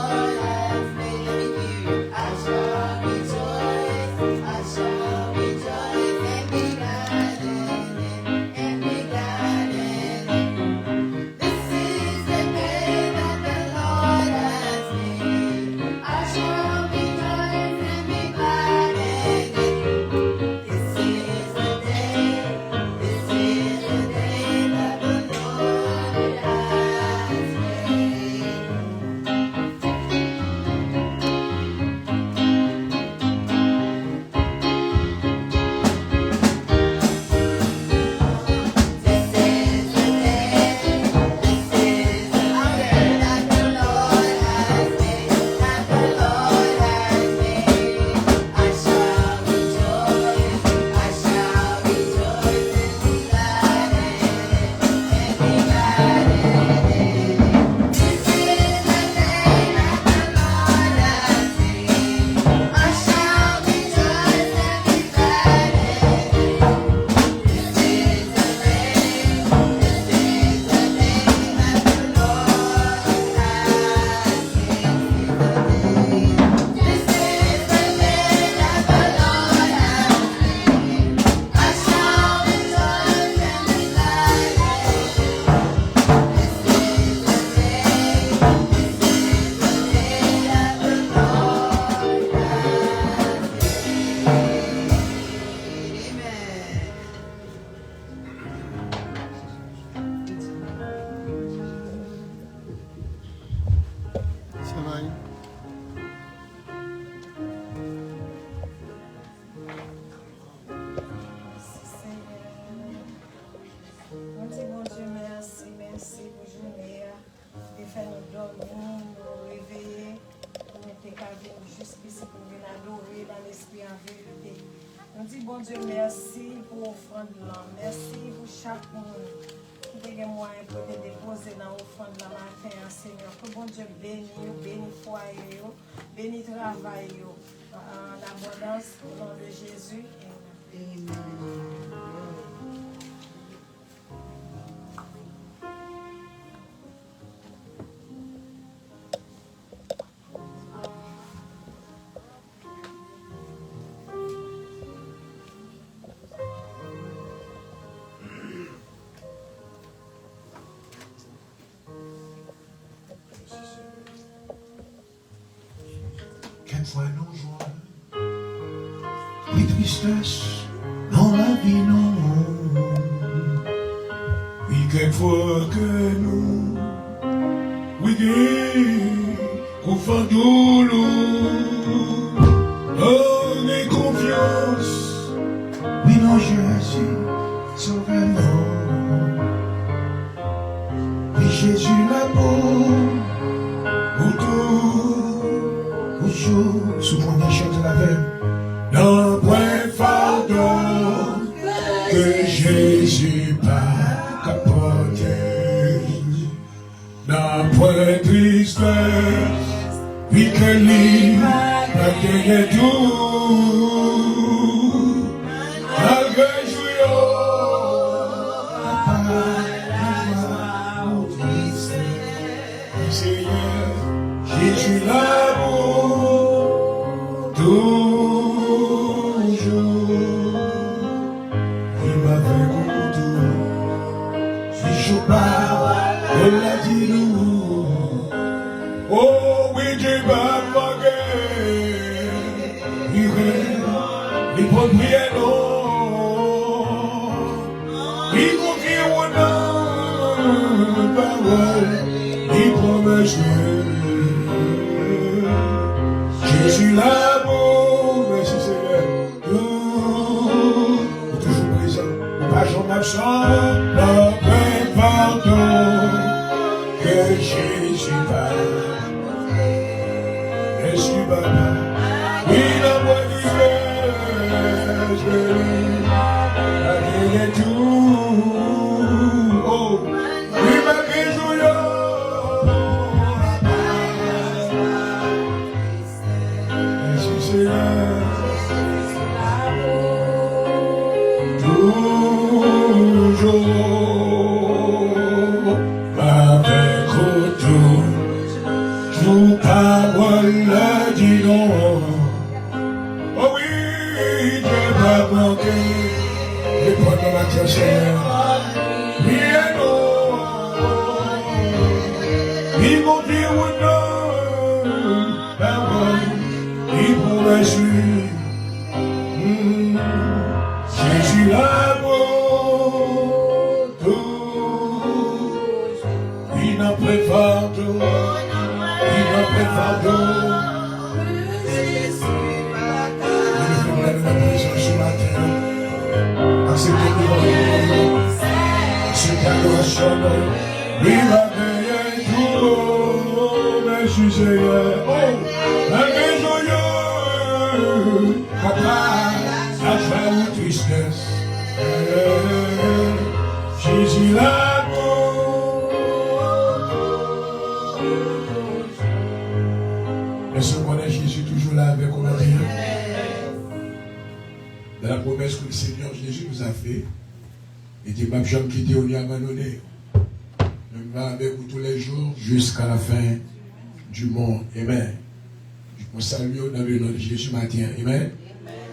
nous réveiller, pour nous caler justice, pour nous adorer dans l'esprit en vérité. On dit bon Dieu merci pour l'offrande là, merci pour chaque monde qui a moyen pour te déposer dans l'offrande la matin, Seigneur. Que bon Dieu bénisse, bénisse foyer, bénisse travail en abondance au nom de Jésus. Amen. Quelquefois nos joies, les tristesses dans la vie, non. Oui, quelquefois que nous, oui, qu'on fait douloureux, donnez confiance, oui, non, Jésus, sauvez-nous. Oui, Jésus, l'amour, pour tout. Sous mon échelle de la veine, d'un point fardeau que Jésus pas capoté, d'un point tristesse, puis que lui a gagné tout, malgré jouillot, pas ou tristesse, Seigneur, Jésus l'amour. Toujours, il m'avait coucou, si je parle, elle l'a dit nous. Oh oui, Dieu m'a manqué, il peut prier non, il confie au nom, parole, il promet Jésus l'amour, merci Seigneur, toujours présent, pas jamais absent, le pardon que Jésus va. Merci Papa, oui l'amour du Père, je vais tout, oh, oui ma guérison. Toujours avec tout parole dit non. Oh oui, Dieu m'a manqué, les points de ma cœur, Seigneur. Oui et non, il m'a dit ou non, parole, il pourrait suivre. Jésus l'amour, il n'en préfère tout, il n'en préfère tout. Il nous fait la présence ce matin, acceptez-nous, c'est adoration, il va payer tout, merci Seigneur, oh, malgré joyeux, papa. La joie ou tristesse, Jésus l'amour. Est-ce qu'on a Jésus toujours là avec nous? Dans la promesse que le Seigneur Jésus nous a fait, il dit, ma jambe qui dit, on y a abandonné. Nous va avec vous tous les jours jusqu'à la fin du monde. Amen. Je vous salue dans le nom de Jésus matin. Amen.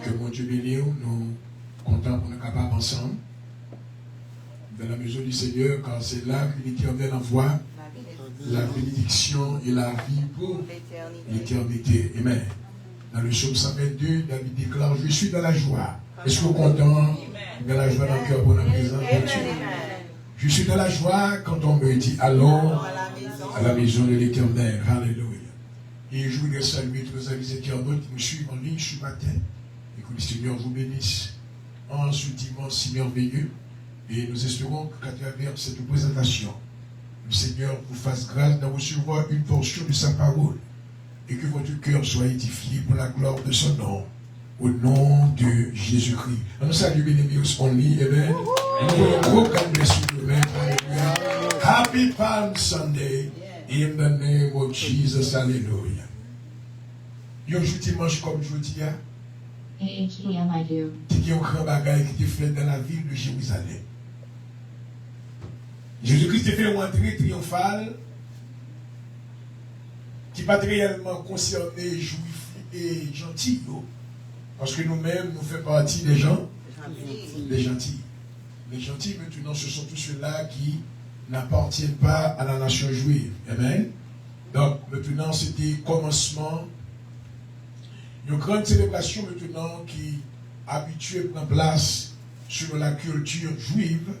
Que mon Dieu bénisse, nous comptons pour nous capables ensemble, dans la maison du Seigneur, car c'est là que l'Éternel envoie la bénédiction et la vie pour l'éternité. Amen. Dans le psaume 122, David déclare, je suis dans la joie. Est-ce que vous êtes content dans la joie dans le cœur pour la présence de Dieu? Je suis dans la joie quand on me dit, allons à la maison de l'Éternel. Alléluia. Et je voudrais saluer tous les amis éternels qui nous suivent en ligne ce matin. Et que le Seigneur vous bénisse en ce dimanche si merveilleux. Et nous espérons qu'à travers cette présentation, Le Seigneur vous fasse grâce de recevoir une portion de sa parole et que votre cœur soit édifié pour la gloire de son nom. Au nom de Jésus-Christ. On salue Bénémius only, amen. God bless you, amen. Happy Palm Sunday in the name of Jesus, hallelujah. Yo jour dimanche comme je dis, il y a un grand bagage qui était fait dans la ville de Jérusalem. Jésus-Christ a fait une entrée triomphale qui n'est pas réellement concernée juifs et gentils. Parce que nous-mêmes, nous faisons partie des gens, des gentils. Les gentils, maintenant, ce sont tous ceux-là qui n'appartiennent pas à la nation juive. Amen. Donc, maintenant, c'était commencement. Une grande célébration, maintenant, qui habituée prend place sur la culture juive,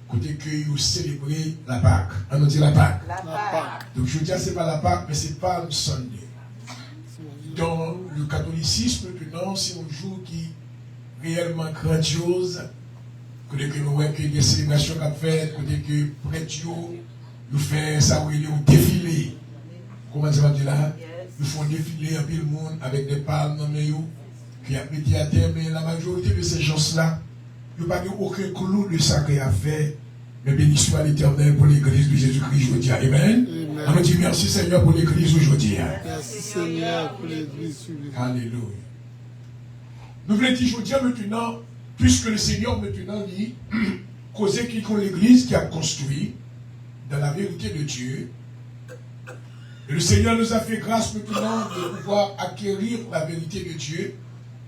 côté que vous célébrez la Pâque. On nous dit la Pâque. La Pâque. Donc, je veux dire, ce n'est pas la Pâque, mais c'est Palm Sunday. Dans le catholicisme, maintenant, c'est un jour qui est réellement grandiose. Côté que nous voyons que des célébrations qu'on fait, côté que prêtres nous fait ça, un défilé. Comment ça va dire là? Nous font défiler un peu le monde avec des palmes dans les mains, qui a pété à terre, mais la majorité de ces gens-là, ils n'ont pas eu aucun clou de ça qu'il a fait. Mais béni soit l'Éternel pour l'église de Jésus-Christ aujourd'hui. Amen. On nous dit merci Seigneur pour l'église aujourd'hui. Merci Seigneur pour l'église aujourd'hui. Alléluia. Nous voulons dire aujourd'hui maintenant, puisque le Seigneur maintenant dit, causer qui est l'église qui a construit dans la vérité de Dieu. Et le Seigneur nous a fait grâce maintenant de pouvoir acquérir la vérité de Dieu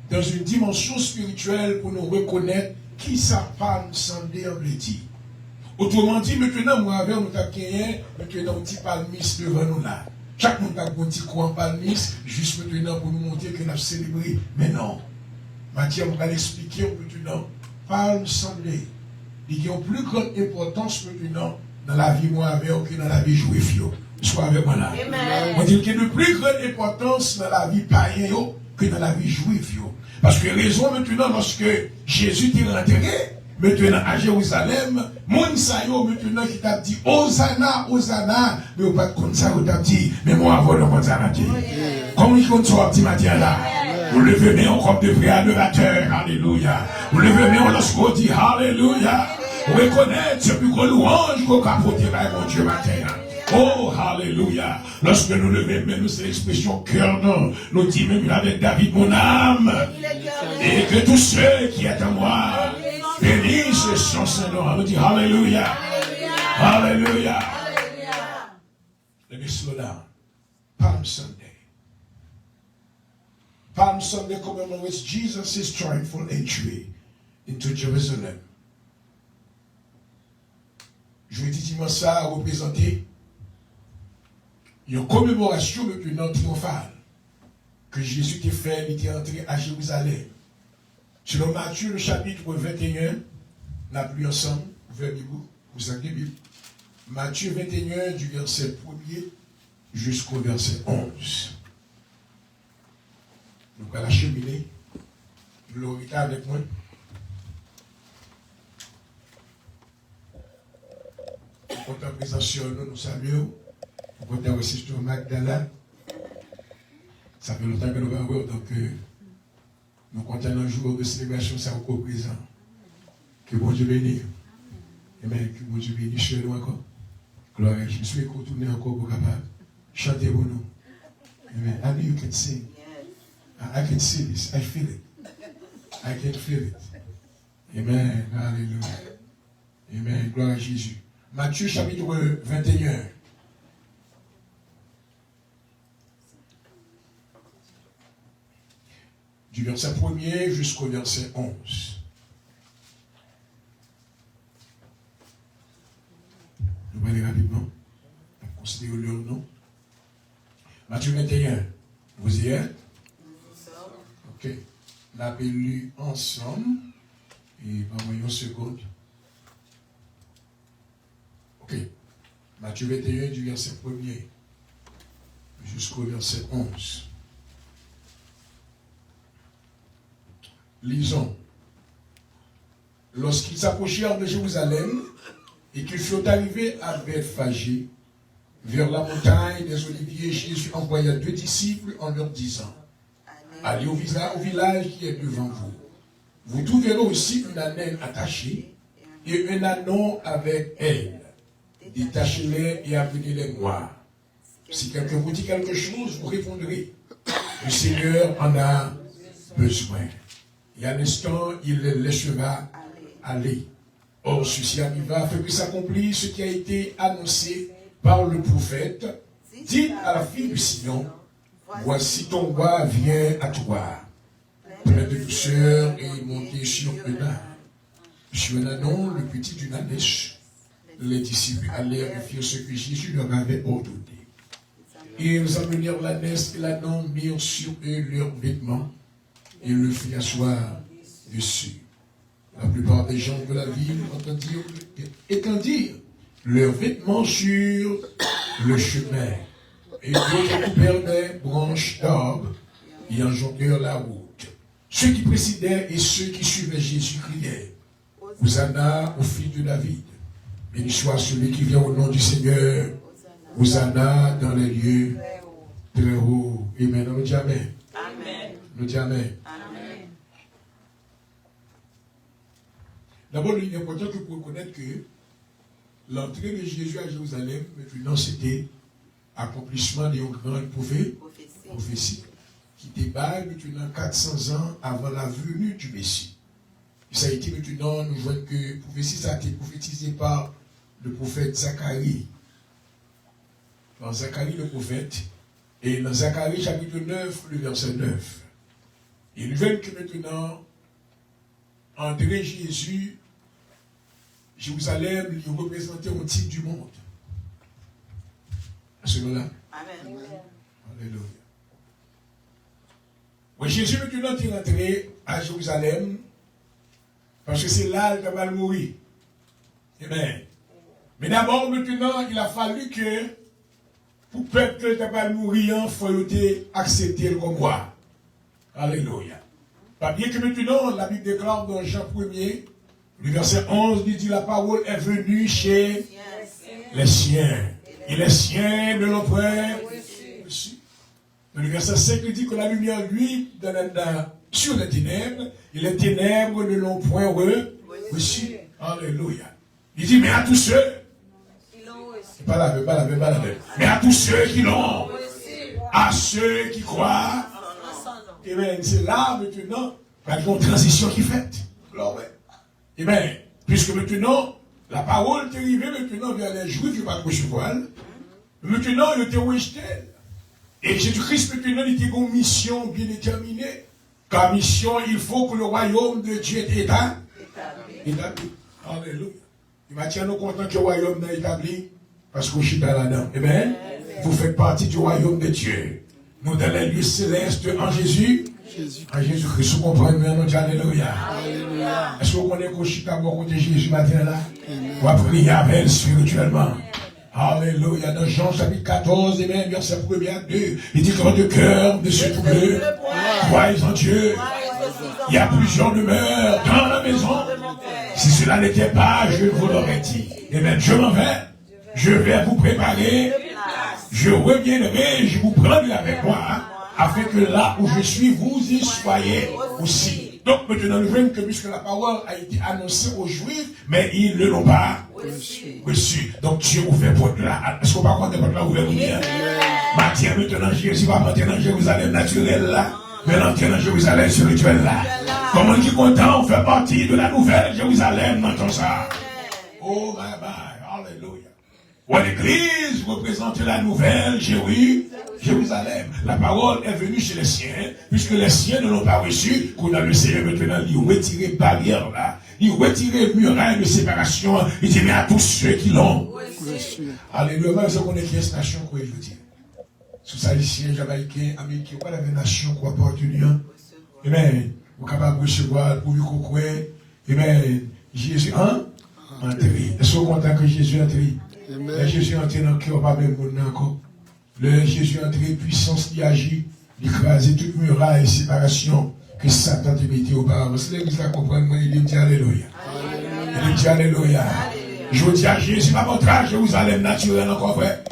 dans une dimension spirituelle pour nous reconnaître qui sa Palm Sunday veut dire. Autrement dit, maintenant, moi, avec nous avons maintenant un petit palmiste devant nous là. Chaque monde a un petit coin palmiste, juste maintenant pour nous montrer qu'on a célébré. Mais non. Mathieu, on va l'expliquer maintenant. Palm Sunday, il y a une plus grande importance maintenant dans la vie moi avec que dans la vie juive. Soit avec moi là. On dit qu'il y a de plus grande importance dans la vie païenne que dans la vie juive. Parce que raison maintenant, lorsque Jésus est rentré, maintenant à Jérusalem, mon sayo maintenant qui t'a dit Hosanna, Hosanna, mais au pas comme ça, on t'a dit, mais moi avant de monter à la terre. Comme il compte sur petit matin là, vous levez mais on comme de prière adorateur, alléluia. Vous levez mais on lorsqu'on dit alléluia, vous reconnaissez ce plus gros louange qu'on a porté par mon Dieu matin. Oh, alléluia. Lorsque nous levons, nous c'est l'expression cœur, non. Nous disons même avec David, mon âme. Et que tous ceux qui est en moi bénissent son Seigneur. Nous disons alléluia. Alléluia. Let me slow down. Palm Sunday. Palm Sunday commemorates Jesus' triumphal entry into Jerusalem. Je vais dire ça à représenter une commémoration maintenant triomphale que Jésus t'a fait, il était entré à Jérusalem. Selon Matthieu, le chapitre 21, on a pris ensemble, ouvrez-vous, vous savez Bible. Matthieu 21, du verset 1er jusqu'au verset 11. Donc à la cheminée, glorifie avec moi. Contemplation, nous saluons. Vous comptez aussi sur Magdala. Ça fait longtemps que nous avons vu, donc nous comptons un jour de célébration, ça encore présent. Que bon Dieu bénisse. Amen. Que bon Dieu bénisse chez nous encore. Gloire. Je me suis retourné encore pour capable. Chantez pour nous. Amen. I know you can sing. I can see this. I feel it. I can feel it. Amen. Alléluia. Amen. Gloire à Jésus. Matthieu chapitre 21. Du verset 1er jusqu'au verset 11. Nous allons aller rapidement. Considérez leur nom. Matthieu 21. Vous y êtes? Ok. On a lu ensemble. Et pendant une seconde. Ok. Matthieu 21 du verset 1er jusqu'au verset 11. Lisons. Lorsqu'ils s'approchèrent de Jérusalem Et qu'ils furent arrivés à Bethphagée, vers la montagne des Oliviers, Jésus envoya 2 disciples en leur disant, allez au village qui est devant vous. Vous trouverez aussi une ânelle attachée et un ânon avec elle. Détachez-les et amenez-les-moi. Si quelqu'un vous dit quelque chose, vous répondrez. Le Seigneur en a besoin. Et à l'instant, il les laissera aller. Or, ceci arriva afin que s'accomplisse ce qui a été annoncé par le prophète. Dites à la fille de Sion, voici ton roi vient à toi, plein de douceur et monté sur un ânon, le petit d'une ânesse. Les disciples allèrent et firent ce que Jésus leur avait ordonné. Et ils emmenèrent l'ânesse et l'ânon, mirent sur eux leurs vêtements et le firent asseoir dessus. La plupart des gens de la ville étendirent leurs vêtements sur le chemin. Et d'autres coupèrent des branches d'arbre et enjambèrent la route. Ceux qui précédaient et ceux qui suivaient Jésus criaient, Hosanna au fils de David. Béni soit celui qui vient au nom du Seigneur. Hosanna dans les lieux très hauts. Amen. Nous disons Amen. Nous disons Amen. D'abord, il est important que vous reconnaître que l'entrée de Jésus à Jérusalem, maintenant, c'était accomplissement d'une grande prophétie qui déballe maintenant 400 ans avant la venue du Messie. Et ça a été maintenant, nous voyons que la prophétie ça a été prophétisée par le prophète Zacharie. Dans Zacharie le prophète, et dans Zacharie chapitre 9, le verset 9. Et nous voyons que maintenant, André Jésus, Jérusalem, il représentait un type du monde. À ce moment-là. Amen. Alléluia. Oui, Jésus maintenant est rentré à Jérusalem parce que c'est là qu'il va mourir. Amen. Mais d'abord, maintenant, il a fallu que pour le peuple qui va mourir, il faut accepter le roi. Alléluia. Bien que maintenant, la Bible déclare dans Jean 1er, le verset 11, il dit la parole est venue chez les siens. Et les siens ne l'ont pas reçu. Dans le verset 5, il dit que la lumière, lui, sur les ténèbres, et les ténèbres ne l'ont point reçu. Alléluia. Il dit, mais à tous ceux, pas la même. Mais à tous ceux qui l'ont, à ceux qui croient, et bien, c'est là, maintenant, il y a une transition qui est faite. Et bien, puisque maintenant, la parole est arrivée maintenant vers les Juifs qui ne pas recevoir, maintenant, il était rejeté. Et Jésus-Christ, maintenant, il était une mission bien déterminée. Car mission, il faut que le royaume de Dieu est établi. Alléluia. Il m'a dit, nous content que le royaume est établi, parce que je suis là-dedans. Eh bien, vous faites partie du royaume de Dieu. Nous, dans les lieux célestes, en Jésus. En Jésus-Christ, vous comprenez, nous disons Alléluia. Est-ce que vous connaissez que je suis à côté de Jésus matin là? On va prier avec elle spirituellement. Alléluia. Dans Jean chapitre 14, et même verset 1er à 2, il dit que de cœur de ce trouble, croyez en Dieu. Il y a plusieurs demeures dans la maison. Si cela n'était pas, je vous l'aurais dit. Et bien, je m'en vais. Je vais vous préparer. Je reviendrai, je vous prendrai avec moi, afin que là où je suis, vous y soyez aussi. Donc maintenant, nous voyons que puisque la parole a été annoncée aux Juifs, mais ils ne l'ont pas reçu. Donc Dieu ouvert porte là. Est-ce qu'on va croire que porte là ouvert ou bien? Maintenant, Jésus va monter dans Jérusalem naturel là, mais l'entrer dans Jérusalem spirituel là. Comment on est content, on fait partie de la nouvelle Jérusalem dans tout ça. Oh, bye bye, alléluia. Ouais, l'église représente la nouvelle Jérusalem. La parole est venue chez les siens, puisque les siens ne l'ont pas reçu, qu'on a le Seigneur maintenant, il retirer barrière là, il retirer muraille de séparation, il dit, mais à tous ceux qui l'ont reçu. Alléluia, même si on est qui est nation, quoi, je veux dire. Sous ça, ici, Jamaïcain, Américain, quoi, la nation, quoi, portugien. Eh bien, vous êtes capable de recevoir, pour lui, quoi, eh bien, Jésus, entré. Est-ce que vous êtes content que Jésus entre? Le Jésus est entré dans le cœur, pas même encore. Le Jésus est entré, puissance qui agit, d'écraser toute muraille et séparation que Satan te mettait auparavant. Si l'église la comprend, il dit Alléluia. Il dit Alléluia. Je dis à Jésus, pas montré à Jérusalem naturel encore vrai.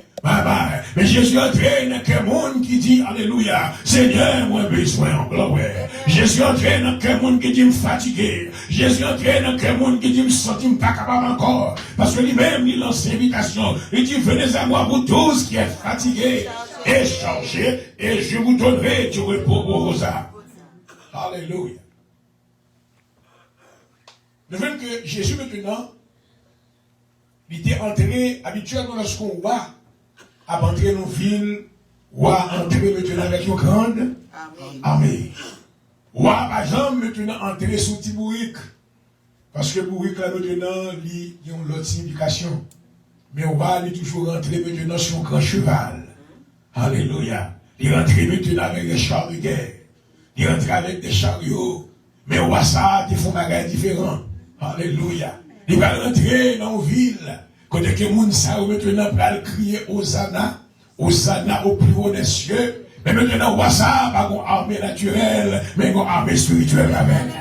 Mais Jésus entraîne que monde qui dit Alléluia, Seigneur, moi besoin en gloire. Jésus entraîne que monde qui dit me fatigué. Jésus entraîne que monde qui dit me sentir pas capable encore. Parce que lui-même, il lance l'invitation. Il dit, venez à moi, vous tous qui êtes fatigués et chargés, et je vous donnerai du repos pour vos âmes. Alléluia. De même que Jésus maintenant, il était entré habituellement lorsqu'on voit à entrer dans nos villes, ou à entrer maintenant avec une grande armée. Ou à par exemple maintenant entrer sous petit bourrique. Parce que bourrique là maintenant, il y a une autre signification. Mais on va aller toujours rentrer maintenant sur un grand cheval. Alléluia. Il rentre maintenant avec des chars de guerre. Il rentre avec des chariots. Mais on voit ça, ils font des bagages différents. Alléluia. Il va rentrer dans une ville. Quand que les gens savent maintenant pour crier Hosanna, Hosanna au plus haut des cieux. Mais maintenant, on voit ça, pas une armée naturelle, mais une armée spirituelle avec.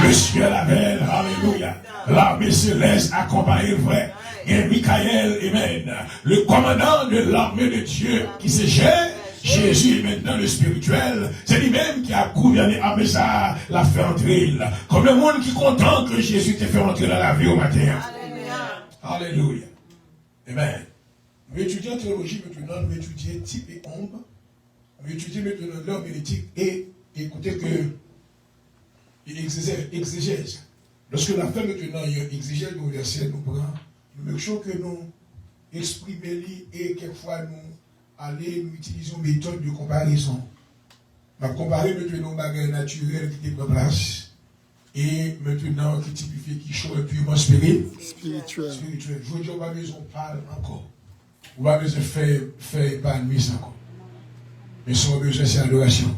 Le ciel avec, alléluia. L'armée céleste accompagne le vrai. Et Michael, amen. Le commandant de l'armée de Dieu qui se gère. Jésus est maintenant le spirituel. C'est lui-même qui a gouverné l'armée ça, l'a fait entrer. Comme le monde qui est content que Jésus t'ait fait entrer dans la vie au matin. Alléluia. Amen. Nous étudions en théologie maintenant, nous étudions type et ombre. Nous étudions maintenant l'homme et l'éthique et écoutez que il exégèse. Lorsque la femme maintenant exégèse nos versets, nous prenons, nous make sure que nous exprimons et quelquefois nous utilisons une méthode de comparaison. On va comparer maintenant aux bagages naturels qui étaient en place. Et maintenant, qui typifie, qui choisit purement spirituel. Je veux dire, on va besoin de parler encore. On va besoin de faire épanouir encore. Mais son besoin, c'est l'adoration.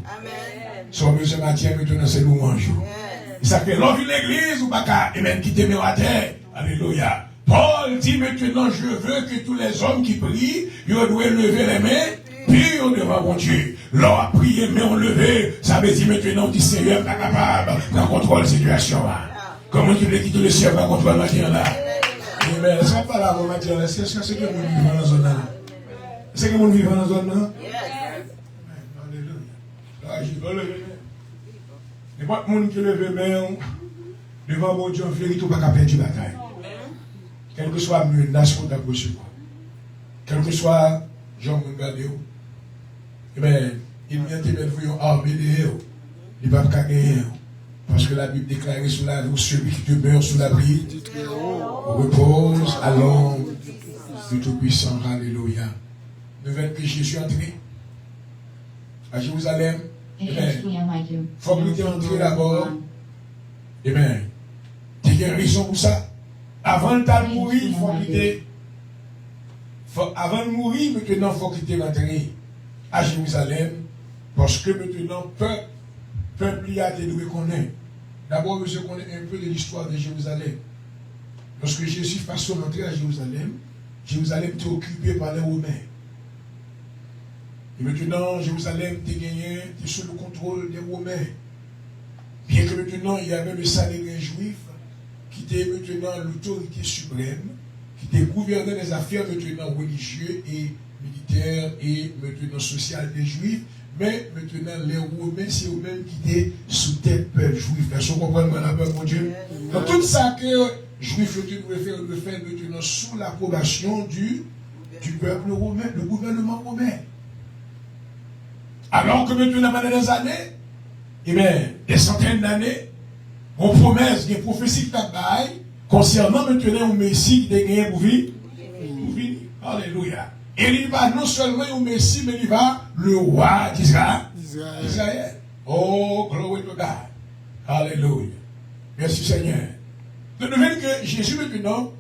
Son besoin, matière, maintenant, c'est louange. Ça fait l'envie de l'église, ou pas et même quitter mes terre. Alléluia. Paul dit maintenant, je veux que tous les hommes qui prient, ils doivent lever les mains, puis on devant mon Dieu. L'on a prié, mais on levé, ça veut dire maintenant, que Seigneur n'est pas capable de contrôler la situation. Comment tu veux quitter le ciel pour contrôler la matière là? Mais est-ce qu'on parle à la matière là? Est-ce que c'est que mon vivant dans la zone là? Est-ce que mon vivant dans la zone là? Alléluia. Là, je dois lever. Il n'y a pas de monde qui lève les mains devant mon Dieu en vérité, ou pas qu'à perdre la bataille. Quel que soit le menace qu'on a reçu, quel que soit Jean Mungade, eh bien, il vient de mettre une armée de héros. Il ne va pas gagner. Parce que la Bible déclare sous la vie, celui qui demeure sous l'abri repose à l'ombre du Tout-Puissant. Alléluia. Nous venons que Jésus entré à Jérusalem. Eh bien, il faut que nous entrions d'abord. Eh bien, il y a une raison pour ça. Avant de mourir, il faut quitter. Avant de mourir, maintenant, il faut quitter rentrer à Jérusalem. Parce que maintenant, peuple y a été doué qu'on est. D'abord, je connais un peu de l'histoire de Jérusalem. Lorsque Jésus passe son entrée à Jérusalem, Jérusalem était occupée par les Romains. Et maintenant, Jérusalem était gagné, était sous le contrôle des Romains. Bien que maintenant, il y avait le Sanhédrin juif qui était maintenant l'autorité suprême, qui était gouverneur des affaires maintenant religieuses et militaires et maintenant sociales des Juifs, mais maintenant les Romains, c'est eux-mêmes qui étaient sous tête peuple juif. Est-ce que vous comprenez mon Dieu? Donc tout ça que Juifs le faire maintenant sous l'approbation du peuple romain, le gouvernement romain. Alors que maintenant, pendant des années, eh bien, des centaines d'années, on promesse, des prophéties qui t'abaillent concernant maintenant un Messie qui est gagné pour vivre. Alléluia. Et il va non seulement un Messie, mais il va le roi d'Israël. Oh, glory to God. Alléluia. Merci Seigneur. De nouvelle que Jésus maintenant,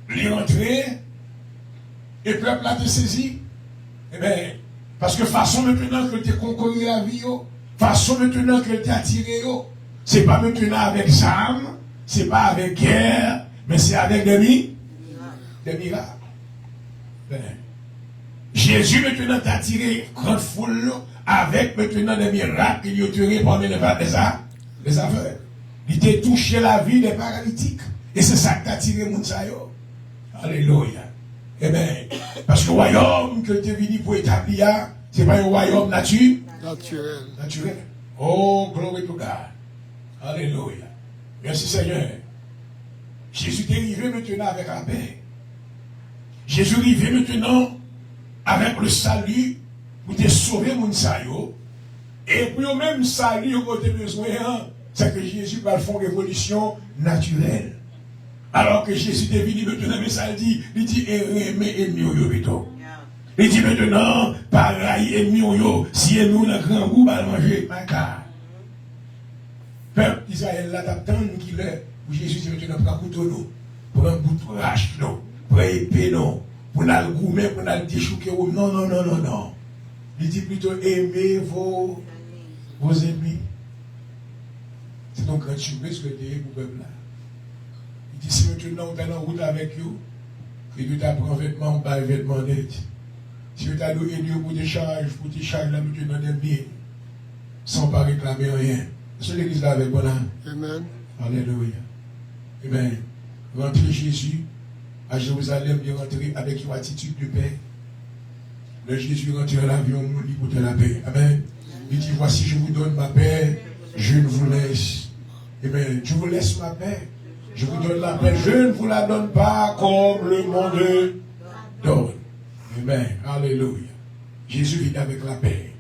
il est rentré, et le peuple a été saisi. Eh bien, parce que façon maintenant que tu as conquis la vie, façon maintenant que tu as attiré, c'est pas maintenant avec armes, c'est pas avec guerre, mais c'est avec des miracles. Ben, Jésus maintenant t'a attiré grande foule avec maintenant des miracles qu'il a tiré parmi les aveugles. Il t'a touché la vie des paralytiques. Et c'est ça qui a attiré mon sayo. Alléluia. Eh bien, parce que le royaume que tu es venu pour établir, ce n'est pas un royaume naturel. Oh, glory to God. Alléluia. Merci Seigneur. Jésus est arrivé maintenant avec la paix. Jésus est arrivé maintenant avec le salut pour te sauver mon sayo. Et pour même salut que tu as besoin, c'est que Jésus va faire une révolution naturelle. Alors que Jésus est venu maintenant, mais ça dit, il dit, il dit maintenant, pareil, ennemi, si nous le grand goût, va manger, ma car. Peuple d'Israël, là, t'attends qu'il est, où Jésus dit maintenant, prends un couteau, pour un bout de hache, non, pour épée, non, pour le gourmet, pour le déchouquer, non. Il dit plutôt, aimez vos ennemis. C'est donc quand tu veux ce que tu es pour le peuple là. Il dit, si maintenant tu es en route avec eux, et tu t'apprends vêtements, pas un vêtement net. Si tu as loué Dieu pour tes charges là, tu donnes des biens, sans pas réclamer rien. C'est l'église là avec moi là. Amen. Alléluia. Amen. Rentrez Jésus à Jérusalem, il est rentré avec une attitude de paix. Le Jésus rentre dans l'avion, il pour te la paix. Amen. Il dit, voici, je vous donne ma paix, je ne vous laisse. Amen. Je vous laisse ma paix. Je vous donne la paix. Je ne vous la donne pas comme le monde donne. Amen. Alléluia. Jésus vient avec la paix.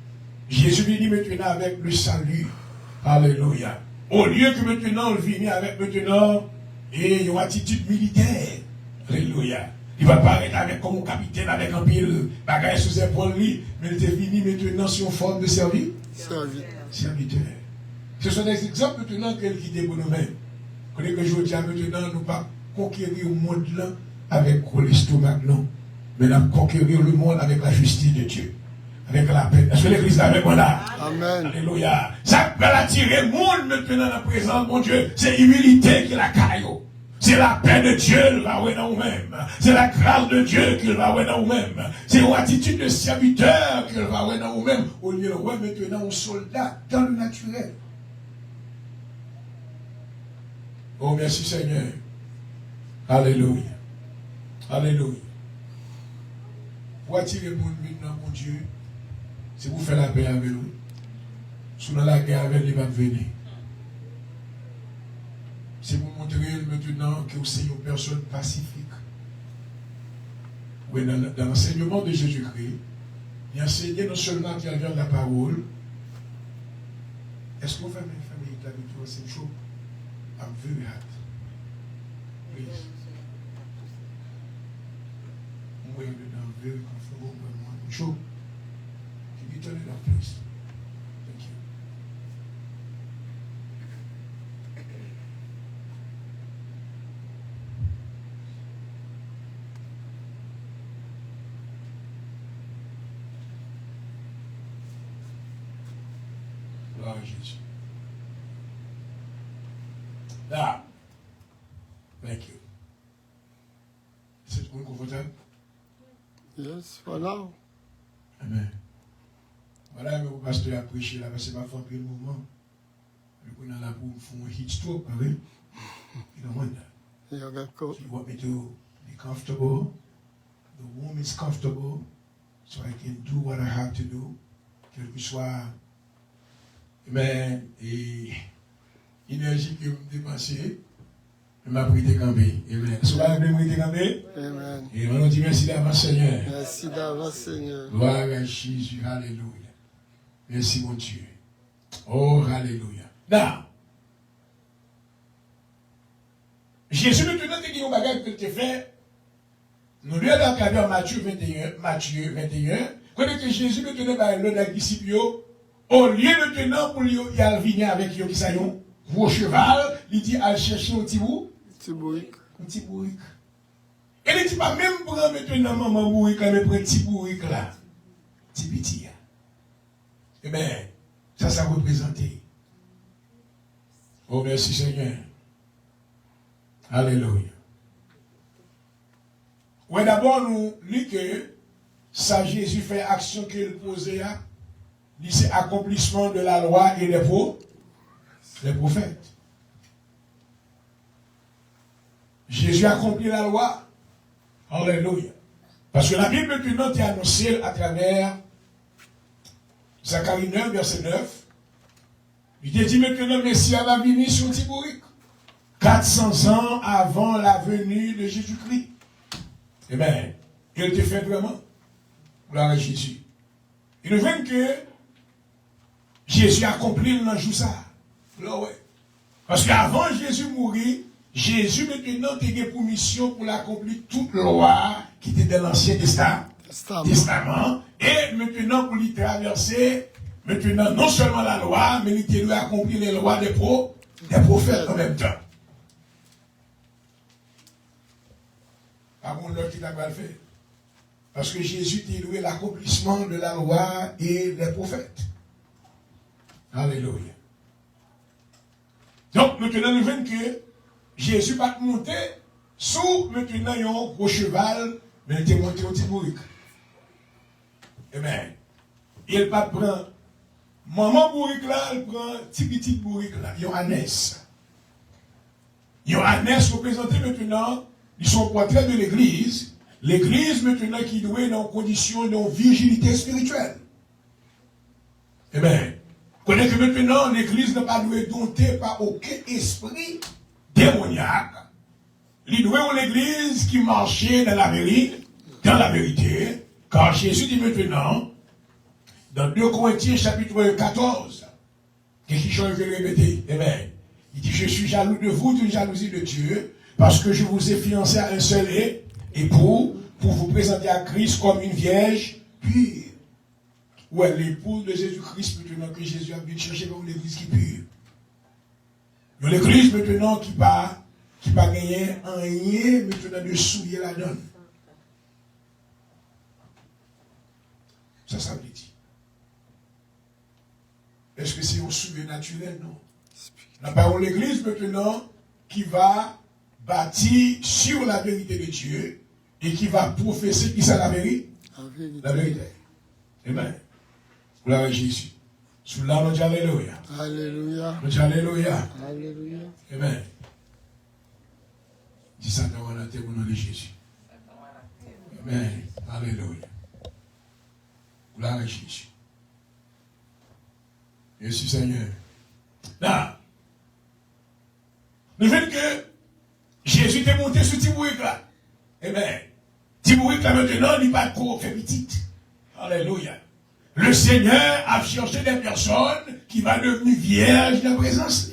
Jésus vient maintenant avec le salut. Alléluia. Au lieu que maintenant, il vient avec maintenant une attitude militaire. Alléluia. Il ne va pas être avec comme un capitaine, avec un pile bagaille sous épaule, mais il est venu maintenant sur une forme de serviteur. Ce sont des exemples maintenant qu'elle quitte pour nous-mêmes. Connaissez que je dis maintenant, nous ne pas conquérir le monde là avec l'estomac, non. Mais nous conquérir le monde avec la justice de Dieu. Avec la paix. Est-ce que l'église est avec moi là? Amen. Alléluia. Ça peut attirer le monde maintenant dans la présence, mon Dieu. C'est l'humilité qui la caillot. C'est la paix de Dieu qui va voir dans nous-mêmes. C'est la grâce de Dieu qui va voir dans nous-mêmes. C'est une attitude de serviteur qui va voir dans nous-mêmes. Au lieu de voir maintenant un soldat dans le naturel. Oh, merci Seigneur. Alléluia. Alléluia. Pour attirer le monde maintenant, mon Dieu, c'est pour faire la paix avec nous. Si nous la guerre avec lui, va venir. C'est pour montrer maintenant que vous êtes une personne pacifique. Oui, dans l'enseignement de Jésus-Christ, il enseignait non seulement qu'il y avait la parole. Est-ce que vous faites une famille avec toi? C'est chaud. I'm very hot. Please. I'm very comfortable. I'm sure. Can you turn it off, please? Thank you. Gloire à Jésus. Now, thank you. C'est tout le monde confortable? Yes, for now. Amen. Voilà, mais le pasteur a prêché là, parce que c'est pas fait le mouvement. On a là pour faire un heat stroke, pareil. You don't want that. You So you want me to be comfortable. The room is comfortable, so I can do what I have to do. Quel que soit, amen, et énergie que je dépense, je m'a pris de camper. Amen. Souvent, je m'a pris de camper. Amen. Et on dit merci d'avance, Seigneur. Merci d'avance, Seigneur. Gloire à Jésus. Alléluia. Merci, mon Dieu. Oh, alléluia. Now, Jésus nous donne des bagages que tu fais. Nous lui avons regardé en Matthieu 21. Quand Jésus nous donne le disciple, au lieu de tenir pour lui, il a venir avec eux qui saillent, vos cheval, il dit à chercher un petit bout. Un petit bourrique. Et il dit pas même prendre maintenant maman bourrique, mais prendre un petit bourrique là. Petit petit. Eh bien, ça représenté. Oh, merci Seigneur. Alléluia. Ouais, d'abord, nous lisons que ça, Jésus fait action qu'il posait, c'est accomplissement de la loi et les prophètes. Jésus a accompli la loi. Alléluia. Parce que la Bible maintenant est annoncée à travers Zacharie 9, verset 9. Il dit maintenant, Messie va venir sur Tibourique. 400 ans avant la venue de Jésus-Christ. Amen. Il te fait vraiment. Gloire à Jésus. Il veut que Jésus accomplit le jour ça. Là, ouais. Parce qu'avant Jésus mourir, Jésus maintenant a pour mission pour accomplir toute loi qui était dans l'Ancien Testament. Et maintenant pour lui traverser, maintenant non seulement la loi, mais il doit accomplir les lois des prophètes en même temps. Par contre, l'autre qui n'a pas le fait. Parce que Jésus a loué l'accomplissement de la loi et des prophètes. Alléluia. Donc, maintenant, nous voyons que Jésus va monter sous maintenant un gros cheval, mais il est monté au petit bourrique. Amen. Il va prendre, maman bourrique là, il prend petit bourrique là, il y a un ânesse. Il y a un ânesse représenté maintenant, ils sont portraits de l'église. L'église maintenant qui doit être en condition de virginité spirituelle. Amen. Connaît que maintenant l'église n'a pas dû être domptée par aucun esprit démoniaque. Il doit être l'église qui marchait dans la vérité, car Jésus dit maintenant, dans 2 Corinthiens chapitre 14, qu'est-ce qu'il change de répéter? Amen. Il dit, je suis jaloux de vous, d'une jalousie de Dieu, parce que je vous ai fiancé à un seul époux, pour vous présenter à Christ comme une vierge pure. Ou est l'épouse de Jésus-Christ maintenant que Jésus a venu chercher comme l'église qui est pure. L'église maintenant qui pas gagné un rien maintenant de souiller la donne. Ça veut dire. Est-ce que c'est un souillé naturel? Non. Nous avons l'église maintenant qui va bâtir sur la vérité de Dieu et qui va professer qui ça la vérité? La vérité. Amen. Gloire à Jésus. Sous là, nous disons Alléluia. Alléluia. Nous disons Alléluia. Alléluia. Amen. Dis ça dans la tête au nom de Jésus. Amen. Alléluia. Gloire à Jésus. Merci Seigneur. Là, nous voyons que Jésus est monté sur Tibourique là. Amen. Tibourique là maintenant, il n'est pas trop fait petite. Alléluia. Le Seigneur a cherché des personnes qui vont devenir vierges de la présence.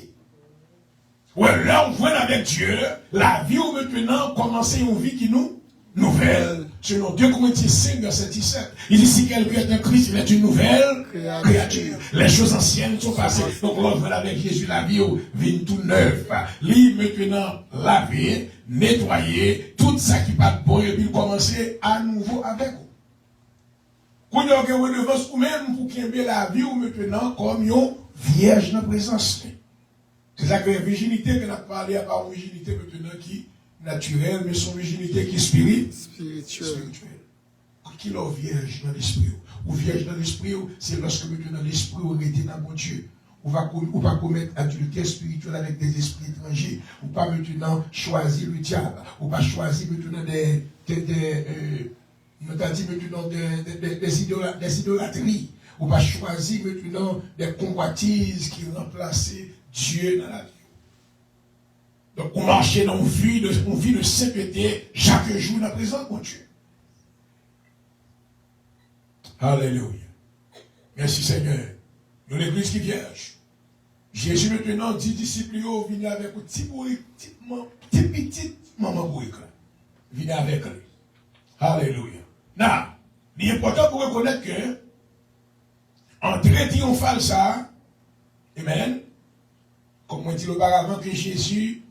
Ouais, là, on voit avec Dieu, la vie où maintenant commencer une vie qui nous nouvelle. Selon 2 Corinthiens 5, verset 17. Il dit, si quelqu'un est un Christ, il est une nouvelle créature. Les choses anciennes sont passées. Donc, on voit avec Jésus, la vie où vient tout neuf. Lui, maintenant, laver, nettoyer, tout ça qui va de bon, et puis commencer à nouveau avec vous. Quand vous avez une redevance ou même pour qu'il y ait la vie ou maintenant comme une vierge dans la présence. C'est ça que la virginité qu'on a parlé à part une virginité maintenant qui est naturelle, mais son virginité qui est spirituelle. Qui est vierge dans l'esprit. Ou vierge dans l'esprit, c'est lorsque maintenant l'esprit est arrêté dans mon Dieu. On va commettre adultère spirituel avec des esprits étrangers. Ou pas maintenant choisir le diable. Ou pas choisir maintenant des idolâtries. On va choisir maintenant des convoitises qui remplacent Dieu dans la vie. Donc on marche dans une vie de sainteté chaque jour dans la présence de Dieu. Alléluia. Merci Seigneur. Nous l'église qui vierge. Jésus maintenant dit disciples, venez avec un petit maman bourrique. Venez avec lui. Alléluia. Now, il est important pour reconnaître que, en très triomphal ça, amen, comme on dit auparavant que Jésus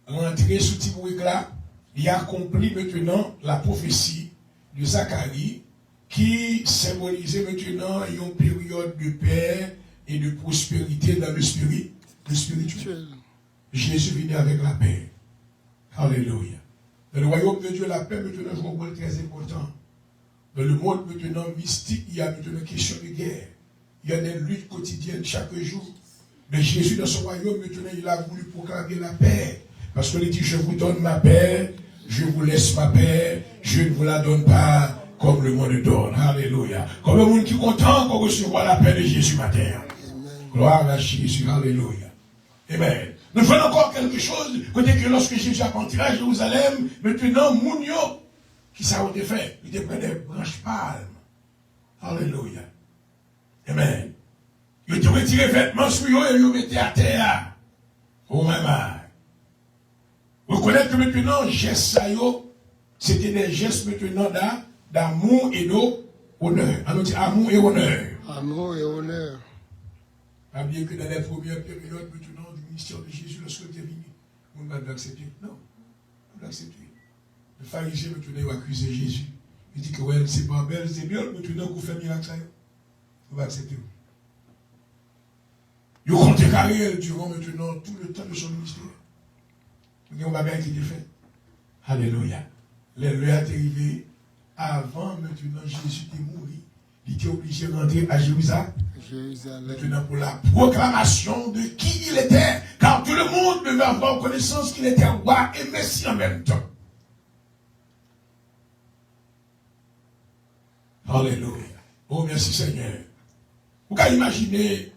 rentré sous Tibourique là, il a accompli maintenant la prophétie de Zacharie qui symbolisait maintenant une période de paix et de prospérité dans le spirituel. Jésus venait avec la paix. Alléluia. Dans le royaume de Dieu, la paix maintenant joue un rôle très important. Dans le monde maintenant mystique, il y a maintenant une question de guerre. Il y a des luttes quotidiennes chaque jour. Mais Jésus, dans son royaume, maintenant, il a voulu proclamer la paix. Parce que il dit, je vous donne ma paix, je vous laisse ma paix, je ne vous la donne pas comme le monde donne. Alléluia. Comme le monde qui est content qu'on recevoir la paix de Jésus matin. Gloire à Jésus. Alléluia. Amen. Nous faisons encore quelque chose, côté que lorsque Jésus a entré à Jérusalem, maintenant, Mounio, qui ça a été fait, il était près des branches palmes. Alléluia. Amen. Il était retiré vêtements sur eux et il mettait à terre. Oh, maman. Vous connaissez que maintenant, gestes, c'était des gestes maintenant d'amour et d'honneur. On dit amour et honneur. Amour et honneur. Pas bien que dans les premières périodes maintenant du ministère de Jésus, lorsque il est venu, on ne va pas l'accepter. Non, on va l'accepter. Le pharisien maintenant a accusé Jésus. Il dit que ouais, c'est pas belle, c'est bien, maintenant qu'on fait miracle, on va accepter. Il a compté carré durant maintenant tout le temps de son ministère. On va bien qu'il est fait. Alléluia. L'heure est arrivée avant maintenant Jésus est mort. Il était obligé de rentrer à Jérusalem. Maintenant pour la proclamation de qui il était. Car tout le monde devait avoir connaissance qu'il était roi et Messie en même temps. Alléluia. Oh merci Seigneur. Vous pouvez imaginer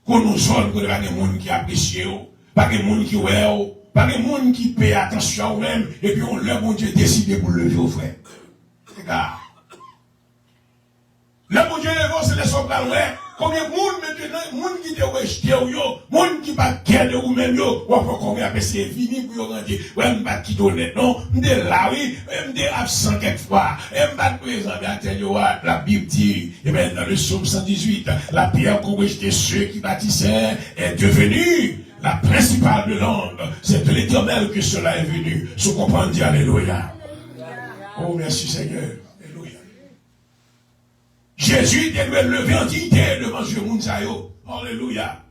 qu'on nous sonne, qu'on a des gens qui apprécient, pas des gens qui ouèrent, pas des gens qui paient attention à eux-mêmes, et puis on leur bon Dieu décidé pour le lever au frère. Regarde. Le bon Dieu levé, c'est les soldats, ouais. Combien de monde maintenant, monde qui te rejeté ou yo, monde qui pas guère de vous-même yo, ou encore combien de c'est fini pour yo rentrer, ouais, m'bat qui donne, non, m'de là, oui, m'de absent quelquefois, m'bat présent, à tel yo, la Bible dit, et bien, dans le psaume 118, la pierre qu'ont rejeté ceux qui bâtissaient est devenue la principale de l'ombre. C'est de l'Éternel que cela est venu. Se comprendre, dit Alléluia. Oh, merci Seigneur. Jésus devait lever en dignité devant ce monde. Alléluia.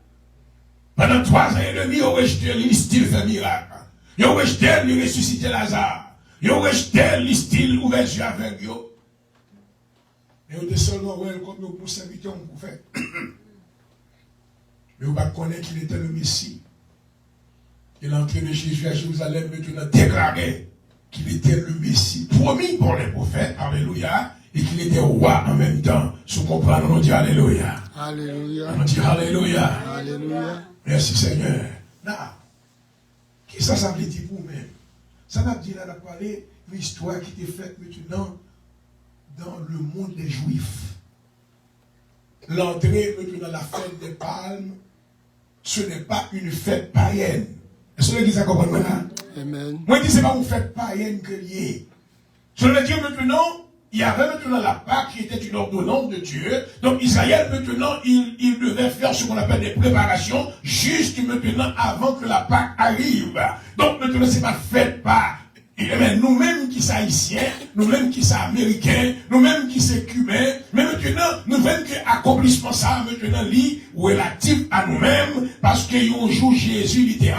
Pendant 3 ans et demi, il a rejeté l'istyle fait miracle. Il a rejeté il ressuscité Lazare. Il a rejeté l'istyle ouvert les yeux avec eux. Mais il était seulement comme nous pour serviteur pour faire. Mais on va connaître qu'il était le Messie. Et l'entrée de Jésus à Jérusalem maintenant déclaré qu'il était le Messie promis pour les prophètes. Alléluia. Et qu'il était roi en même temps. Si vous comprenez, on dit Alléluia. Alléluia. On dit Alléluia. Alléluia. Merci Seigneur. Là, qu'est-ce que ça veut dire pour vous-même? Ça veut dire là, parler de l'histoire qui était faite maintenant dans le monde des Juifs. L'entrée maintenant dans la fête des palmes, ce n'est pas une fête païenne. Est-ce que l'église a compris maintenant? Amen. Moi, je dis, ce n'est pas une fête païenne que liée. Je veux dire maintenant, il y avait maintenant la Pâque qui était une ordonnance de Dieu. Donc Israël maintenant, il devait faire ce qu'on appelle des préparations juste maintenant avant que la Pâque arrive. Donc maintenant, c'est pas fait par nous-mêmes qui sommes haïtiens, nous-mêmes qui sommes américains, nous-mêmes qui sommes cubains, mais maintenant, nous-mêmes que l'accomplissement ça maintenant lit relatif à nous-mêmes parce que un jour Jésus il était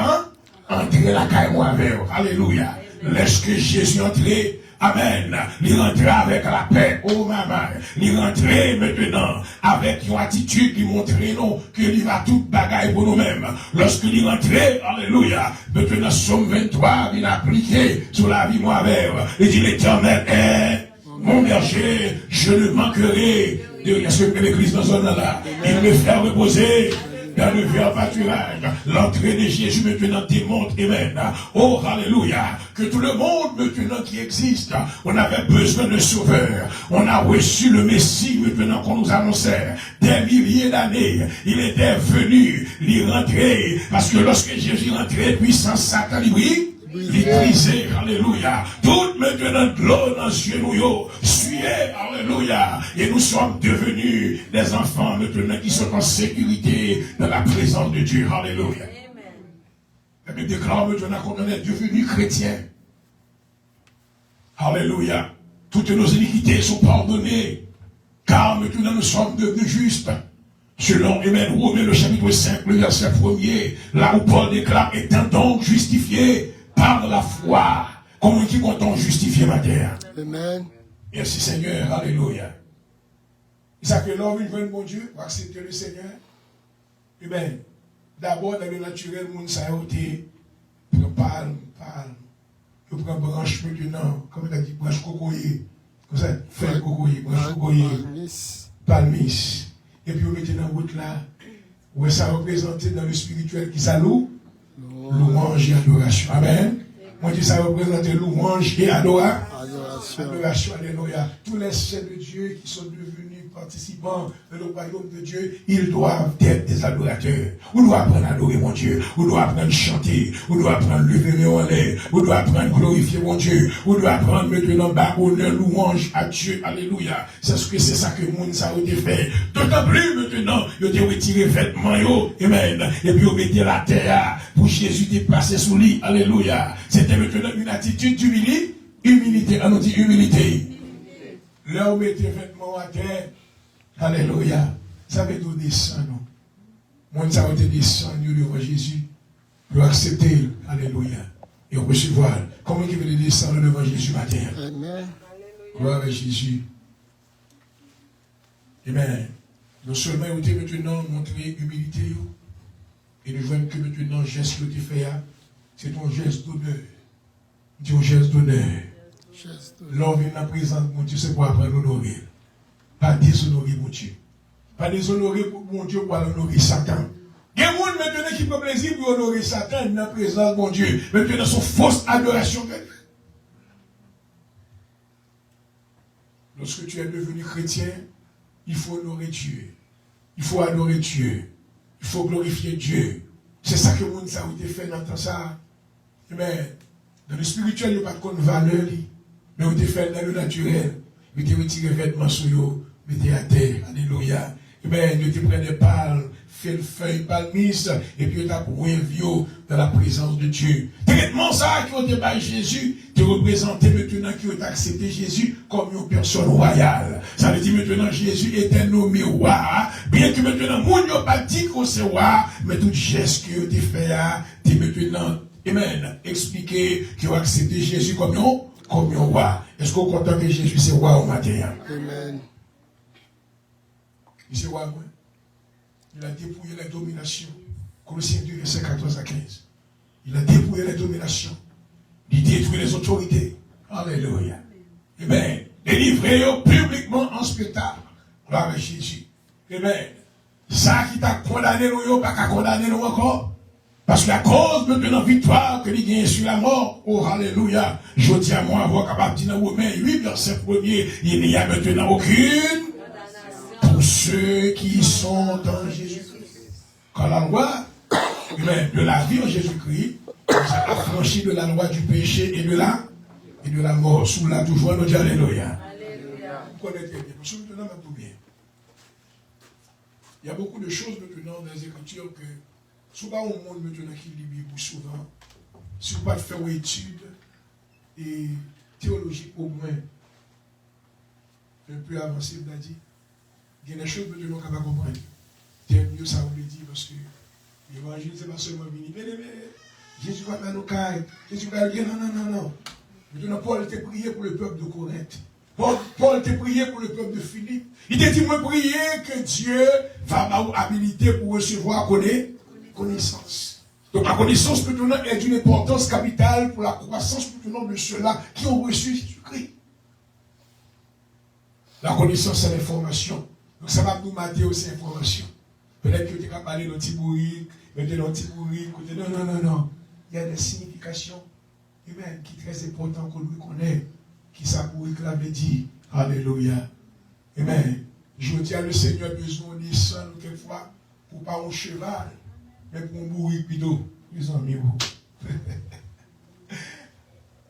entré la caille moi avec. Alléluia. Lorsque Jésus entrait, amen, il rentrait avec la paix, oh maman, il rentrait maintenant avec une attitude qui montrait non, qu'il va tout bagaille pour nous-mêmes. Lorsqu'il rentrait, alléluia, maintenant Somme 23, il a appliqué sur la vie moi-même. Il dit l'Éternel est mon berger, je ne manquerai de rien. Est-ce que l'église dans ce là, il me fait reposer dans le vert pâturage. L'entrée de Jésus maintenant démontre, amen. Oh, alléluia. Que tout le monde maintenant qui existe, on avait besoin de sauveur. On a reçu le Messie maintenant qu'on nous annonçait. Des milliers d'années, il était venu, il rentrait. Parce que lorsque Jésus rentrait, puissance Satan, il brisait, alléluia. Toute maintenant de l'eau dans les yeux nous, suivez, alléluia. Et nous sommes devenus des enfants maintenant qui sont en sécurité dans la présence de Dieu, alléluia. La Bible déclare maintenant qu'on est devenu chrétien. Alléluia. Toutes nos iniquités sont pardonnées. Car maintenant nous sommes devenus justes. Selon Romains le chapitre 5, le verset 1er, là où Paul déclare, étant donc justifié par la foi. Comment qui compte justifier ma terre? Amen. Merci Seigneur. Alléluia. Il s'agit que l'homme, il veut bon Dieu, pour accepter le Seigneur. Eh bien, d'abord, dans le naturel, le monde, ça a été Prends palme. Je prends branche maintenant, comme tu as dit, branche cocoyer. Comme ça, feuille cocoyer, branche cocoyer. Palmis. Et puis, vous mettez dans la route là, où ça représente dans le spirituel qui ça loue? Louange et adoration. Amen. Moi, je dis ça représente louange et adoration. Adoration, alléluia. Tous les saints de Dieu qui sont devenus participants de le royaume de Dieu, ils doivent être des adorateurs. On doit apprendre à adorer mon Dieu. On doit apprendre à chanter. On doit apprendre à lever en l'air. On doit apprendre à glorifier mon Dieu. On doit apprendre à mettre en bas honneur, louange à Dieu. Alléluia. C'est ça que le monde ça a été fait. D'autant plus maintenant, il a retiré vêtements. Amen. Et puis on mettait la terre pour Jésus déplacer sous lui. Alléluia. C'était maintenant une attitude d'humilité. On dit humilité. Là, on mettait vêtements à terre. Alléluia. Ça veut dire descendre. Moi, ça va te descendre devant Jésus pour accepter. Alléluia. Et recevoir. Comment il veut descendre devant Jésus matin? Amen. Gloire à Jésus. Amen. Non seulement il a maintenant montré humilité, et nous voyons que maintenant, le geste que tu fais, c'est ton geste d'honneur. Ton geste d'honneur. L'homme vient à la présence de mon Dieu, c'est pour apprendre à l'honorer. Pas déshonorer mon Dieu. Pas déshonorer mon Dieu pour honorer Satan. Il y a des gens maintenant qui prennent plaisir pour honorer Satan dans la présence de mon Dieu. Maintenant, son fausse adoration. Lorsque tu es devenu chrétien, il faut honorer Dieu. Il faut adorer Dieu. Il faut glorifier Dieu. C'est ça que le monde a été fait dans tout ça. Mais dans le spirituel, il n'y a pas de valeur. Mais on était fait dans le naturel. On était retiré vêtements sur eux, on était à terre. Alléluia. Et bien, on était pris des palmes, fait le feuille palmiste, et puis on a pour un vieux dans la présence de Dieu. Traitement ça qui ont été par Jésus, te représenté maintenant qui ont accepté Jésus comme une personne royale. Ça veut dire maintenant Jésus était nommé roi, bien que maintenant, mon n'a pas dit que c'est roi, mais tout geste qui ont été fait, t'es maintenant, amen, expliquer qu'ils ont accepté Jésus comme un roi. Est-ce qu'on est content que Jésus c'est roi au matin? Amen. Il c'est roi, moi. Il a dépouillé la domination. Colossiens 2, verset 14 à 15. Il a dépouillé la domination. Il détruit les autorités. Alléluia. Amen. Délivré publiquement en spectacle. Gloire à Jésus. Amen. Ça qui t'a condamné, nous, pas qu'à condamner nous encore. Parce qu'à cause de notre victoire que il gagne sur la mort, oh alléluia, je dis à moi, avoir capable de dire dans Romains 8, verset 1er, il n'y a maintenant aucune pour ceux qui sont dans Jésus-Christ. Quand la loi de la vie en Jésus-Christ, ça a franchi de la loi du péché et de la mort. Sous la toujours, nous disons alléluia. Vous connaissez bien, parce que maintenant, tout bien. Il y a beaucoup de choses maintenant dans les Écritures que souvent au monde maintenant qui lit Bible souvent, si vous ne pas faire une étude et théologique au moins, un peu avancé, vous l'avez dit, il y a des choses que nous ne pouvons pas comprendre. C'est mieux ça vous le dit parce que l'évangile c'est pas seulement venir, mais Jésus va dans nos cailles, Jésus va dire non. Maintenant Paul t'a prié pour le peuple de Corinthe. Paul t'a prié pour le peuple de Philippe. Il t'a dit moi prier que Dieu va m'avoir habilité pour recevoir connaissance. Donc la connaissance maintenant est d'une importance capitale pour la croissance maintenant de ceux-là qui ont reçu Jésus-Christ. La connaissance c'est l'information. Donc ça va nous mater aussi l'information. Peut-être que tu vas parler d'un petit bourrique, non. Il y a des significations humaines qui sont très importantes qu'on lui connaît, qui ça bourrique là veut dire. Alléluia. Amen. Je dis à le Seigneur besoin de descendre quelquefois pour pas un cheval. Mais pour un bourrique plutôt, ils ont mis vous.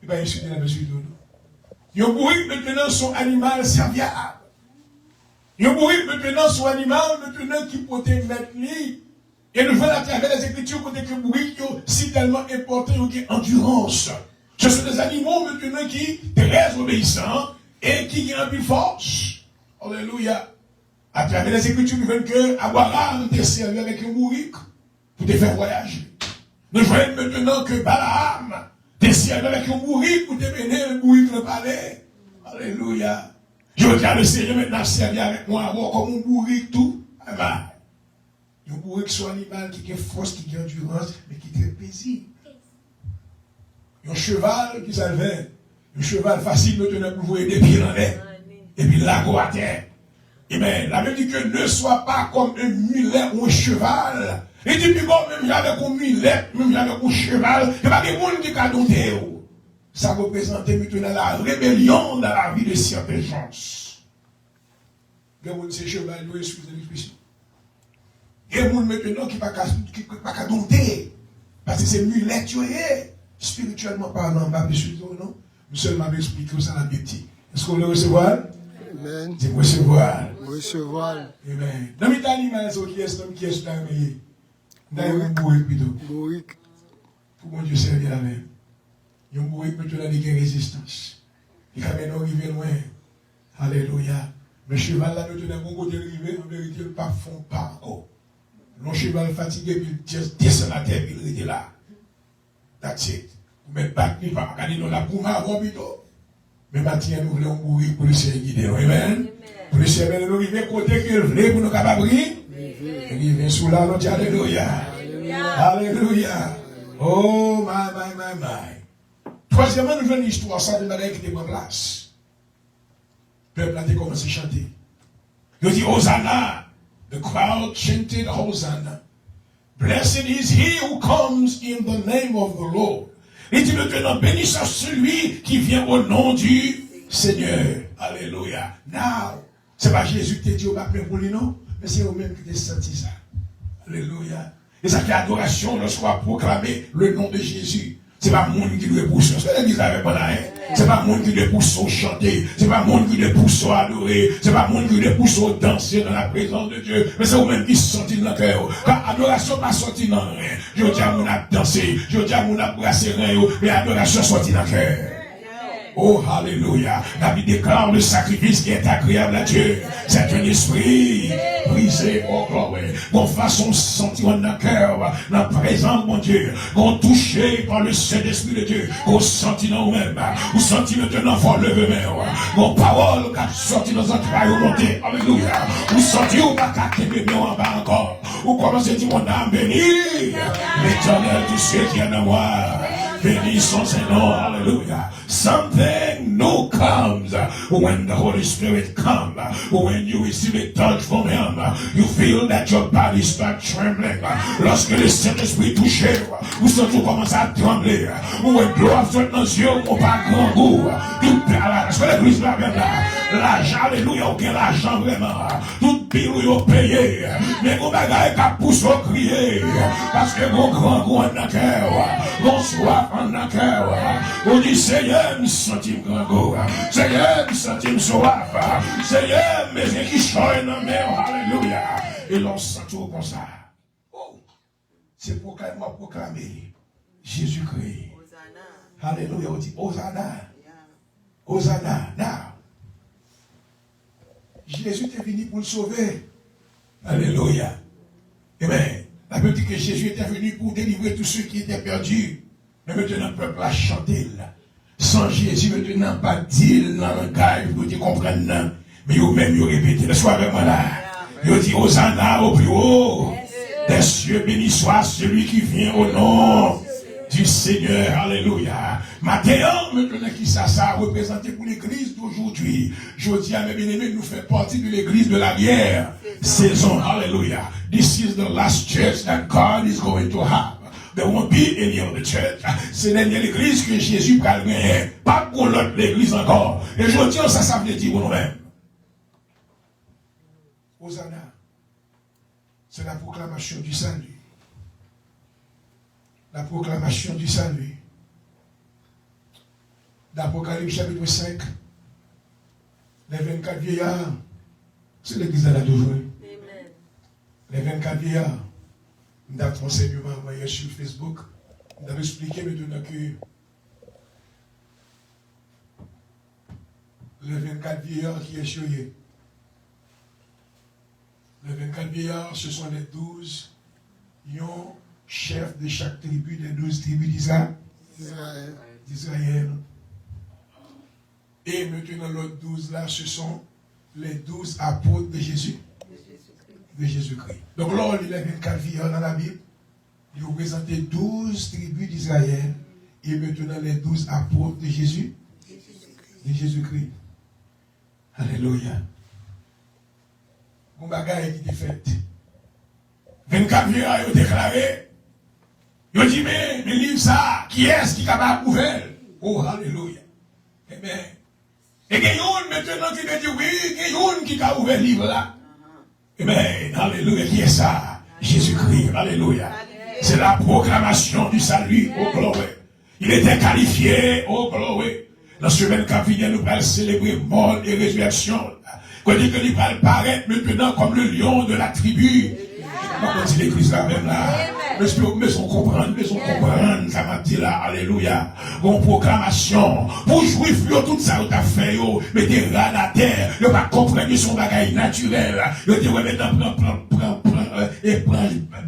Il va insulter la mesure de nous. Il y a un bourrique maintenant son animal serviable. Il y a un bourrique maintenant son animal maintenant qui peut mettre lui. Et nous voyons à travers les Écritures que le bourrique si tellement important qu'il y a endurance. Ce sont des animaux maintenant qui sont très obéissants et qui ont plus force. Alléluia. À travers les Écritures, nous voyons que Abraham était servi avec un bourrique pour te faire voyager. Nous voyons maintenant que Balaam te servi avec un bourrique pour te mener le bourrique dans le palais. Alléluia. Je regarde le Seigneur maintenant servir avec moi avoir comme un bourrique tout. Amen. Un bourrique soit un animal qui a force, qui a endurance, mais qui est très paisible. Un cheval qui s'élevait, un cheval facile maintenant pour vous des pieds dans l'air. Et puis là, go à terre. Et bien, la même dit que ne sois pas comme un mulet ou un cheval. Et dit, puis bon, même avec un mulet, même avec un cheval, il n'y a pas de monde qui a douté. Ça représentait maintenant la rébellion dans la vie de certaines gens. Il y a des gens qui cheval, excusez l'expression. Il y a des gens maintenant qui ne peuvent pas douter. Parce que c'est mulet, tu es. Spirituellement parlant, pas plus non? Nous seulement expliquer ça dans la Bible. Est-ce qu'on le recevoir? Amen. C'est recevoir. Recevoir. Amen. Dans mes animaux, qui est l'homme qui est dans le dans un bourrique plutôt. Bourrique. Pour mon Dieu servir la même. Il y a un bourrique plutôt dans des résistance. Il a maintenant arrivé loin. Alléluia. Le cheval là, nous tenons un côté arrivé, en vérité, il ne font pas encore. Le cheval fatigué, il descend la terre, il est là. That's it. Vous mettez pas de pas regarder dans la bouma, plutôt. Mais maintenant, nous voulons mourir pour le Seigneur guider. Amen. Pour le Seigneur, nous arrivons côté qu'il voulait pour nous capables. Il vient sous la note. Alléluia. Alléluia. Oh, my. Troisièmement, nous voulons une histoire, ça de qui était en place. Le peuple a commencé à chanter. Il dit Hosanna. The crowd chanted Hosanna. Blessed is he who comes in the name of the Lord. Et dit maintenant, béni soit celui qui vient au nom du Seigneur. Alléluia. Now, c'est pas Jésus qui t'a dit au baptême pour lui, non? Mais c'est eux-mêmes qui t'a senti ça. Alléluia. Et ça fait adoration lorsqu'on a proclamé le nom de Jésus. C'est pas le monde qui doit pousser. C'est ce que l'Église avait pas là, hein? C'est pas le monde qui doit pousser chanter. C'est pas le monde qui doit pousser adorer. C'est pas le monde qui doit pousser danser dans la présence de Dieu. Mais c'est vous-même qui se sentent dans le cœur. Quand adoration pas sorti dans rien. Je dis à mon a danser. Je dis à mon a brasser rien. Mais adoration sorti dans le cœur. Oh, alléluia. La Bible déclare le sacrifice qui est agréable à Dieu. C'est un esprit brisé, oh gloire. Qu'on fasse son sentiment dans le cœur, dans la présence de mon Dieu. Qu'on touché par le Saint-Esprit de Dieu. Qu'on sentit dans nous-mêmes. Qu'on sentit maintenant fort levé même. Qu'on parole qui a sorti dans un travail au monté. Alléluia. Qu'on sentit ou pas qu'à qu'aimer bien en bas encore. Ou commencez à dire mon âme bénie. L'Éternel, tout ce qui est dans moi. Béni son Seigneur, hallelujah. Something new comes when the Holy Spirit comes. When you receive a touch from Him, you feel that your body starts trembling. Lorsque le Saint-Esprit touche, vous sentez commencer à trembler. Ou une gloire sur nos yeux, ou pas grand goût. Tout est là, l'église là, même là. L'argent, alléluia, aucun l'argent vraiment. Tout pile où vous payez. Mais vous bagay qu'à pousse au crier. Parce que mon grand goût en a cœur. Mon soif en a cœur. On dit Seigneur, centime grand goût. Seigneur, centime soif. Seigneur, mais qui choye dans mer. Alléluia. Et l'on sent tout comme ça. Oh. C'est pour qu'elle m'a proclamé Jésus-Christ. Alléluia. On dit Hosanna. Hosanna. Now. Jésus est venu pour le sauver. Alléluia. Amen. La Bible dit que Jésus était venu pour délivrer tous ceux qui étaient perdus. Mais maintenant, le peuple a chanté. Sans Jésus, maintenant, pas dire dans le langage, vous dites comprendre. Mais vous-même, vous répétez. Le soir, vraiment là. Vous dites Hosanna au plus haut. Des cieux, béni soit celui qui vient au nom du Seigneur. Alléluia. Maintenant, qui ça a représenté pour l'église d'aujourd'hui. Je dis à mes bien-aimés, nous faisons partie de l'église de la bière. Saison. Alléluia. This is the last church that God is going to have. There won't be any other church. C'est l'église que Jésus va gagner. Pas pour l'autre l'église encore. Et je dis, ça veut dire pour nous-mêmes. Hosanna. C'est la proclamation du salut. La proclamation du salut. D'Apocalypse chapitre 5, les 24 vieillards, c'est l'église de la Doujoune. Les 24 vieillards, nous avons enseignement envoyé sur Facebook, nous avons expliqué maintenant que les 24 vieillards qui est choyé. Les 24 vieillards, ce sont les 12 lions chefs de chaque tribu, des 12 tribus d'Israël. Et maintenant, l'autre 12 là, ce sont les 12 apôtres de Jésus. De Jésus-Christ. Donc, là, il y a 24 vieillards dans la Bible. Ils représentaient 12 tribus d'Israël et maintenant les 12 apôtres de Jésus, de Jésus-Christ. Alléluia. Mon bagage qui était fait. 24 vieillards ont déclaré. Ils ont dit, mais livre ça, qui est-ce qui est capable de ouvrir? Oh, alléluia. Amen. Et il y a une maintenant qui me dit, oui, il y a une qui a ouvert le livre là. Amen. Alléluia. Qui est ça? Jésus-Christ. Alléluia. C'est la proclamation du salut. Oh, gloire. Il était qualifié. Oh, gloire. Dans ce semaine qui vient, nous allons célébrer mort et résurrection. Qu'on dit que nous allons paraître maintenant comme le lion de la tribu. Comment dit l'église là même là? Mais on comprend, ça m'a dit là, alléluia. Bon proclamation. Pour jouir, tout ça, on t'a fait, mais des rats à terre, ne pas comprendre son bagage naturel. Yo dit, ouais, maintenant,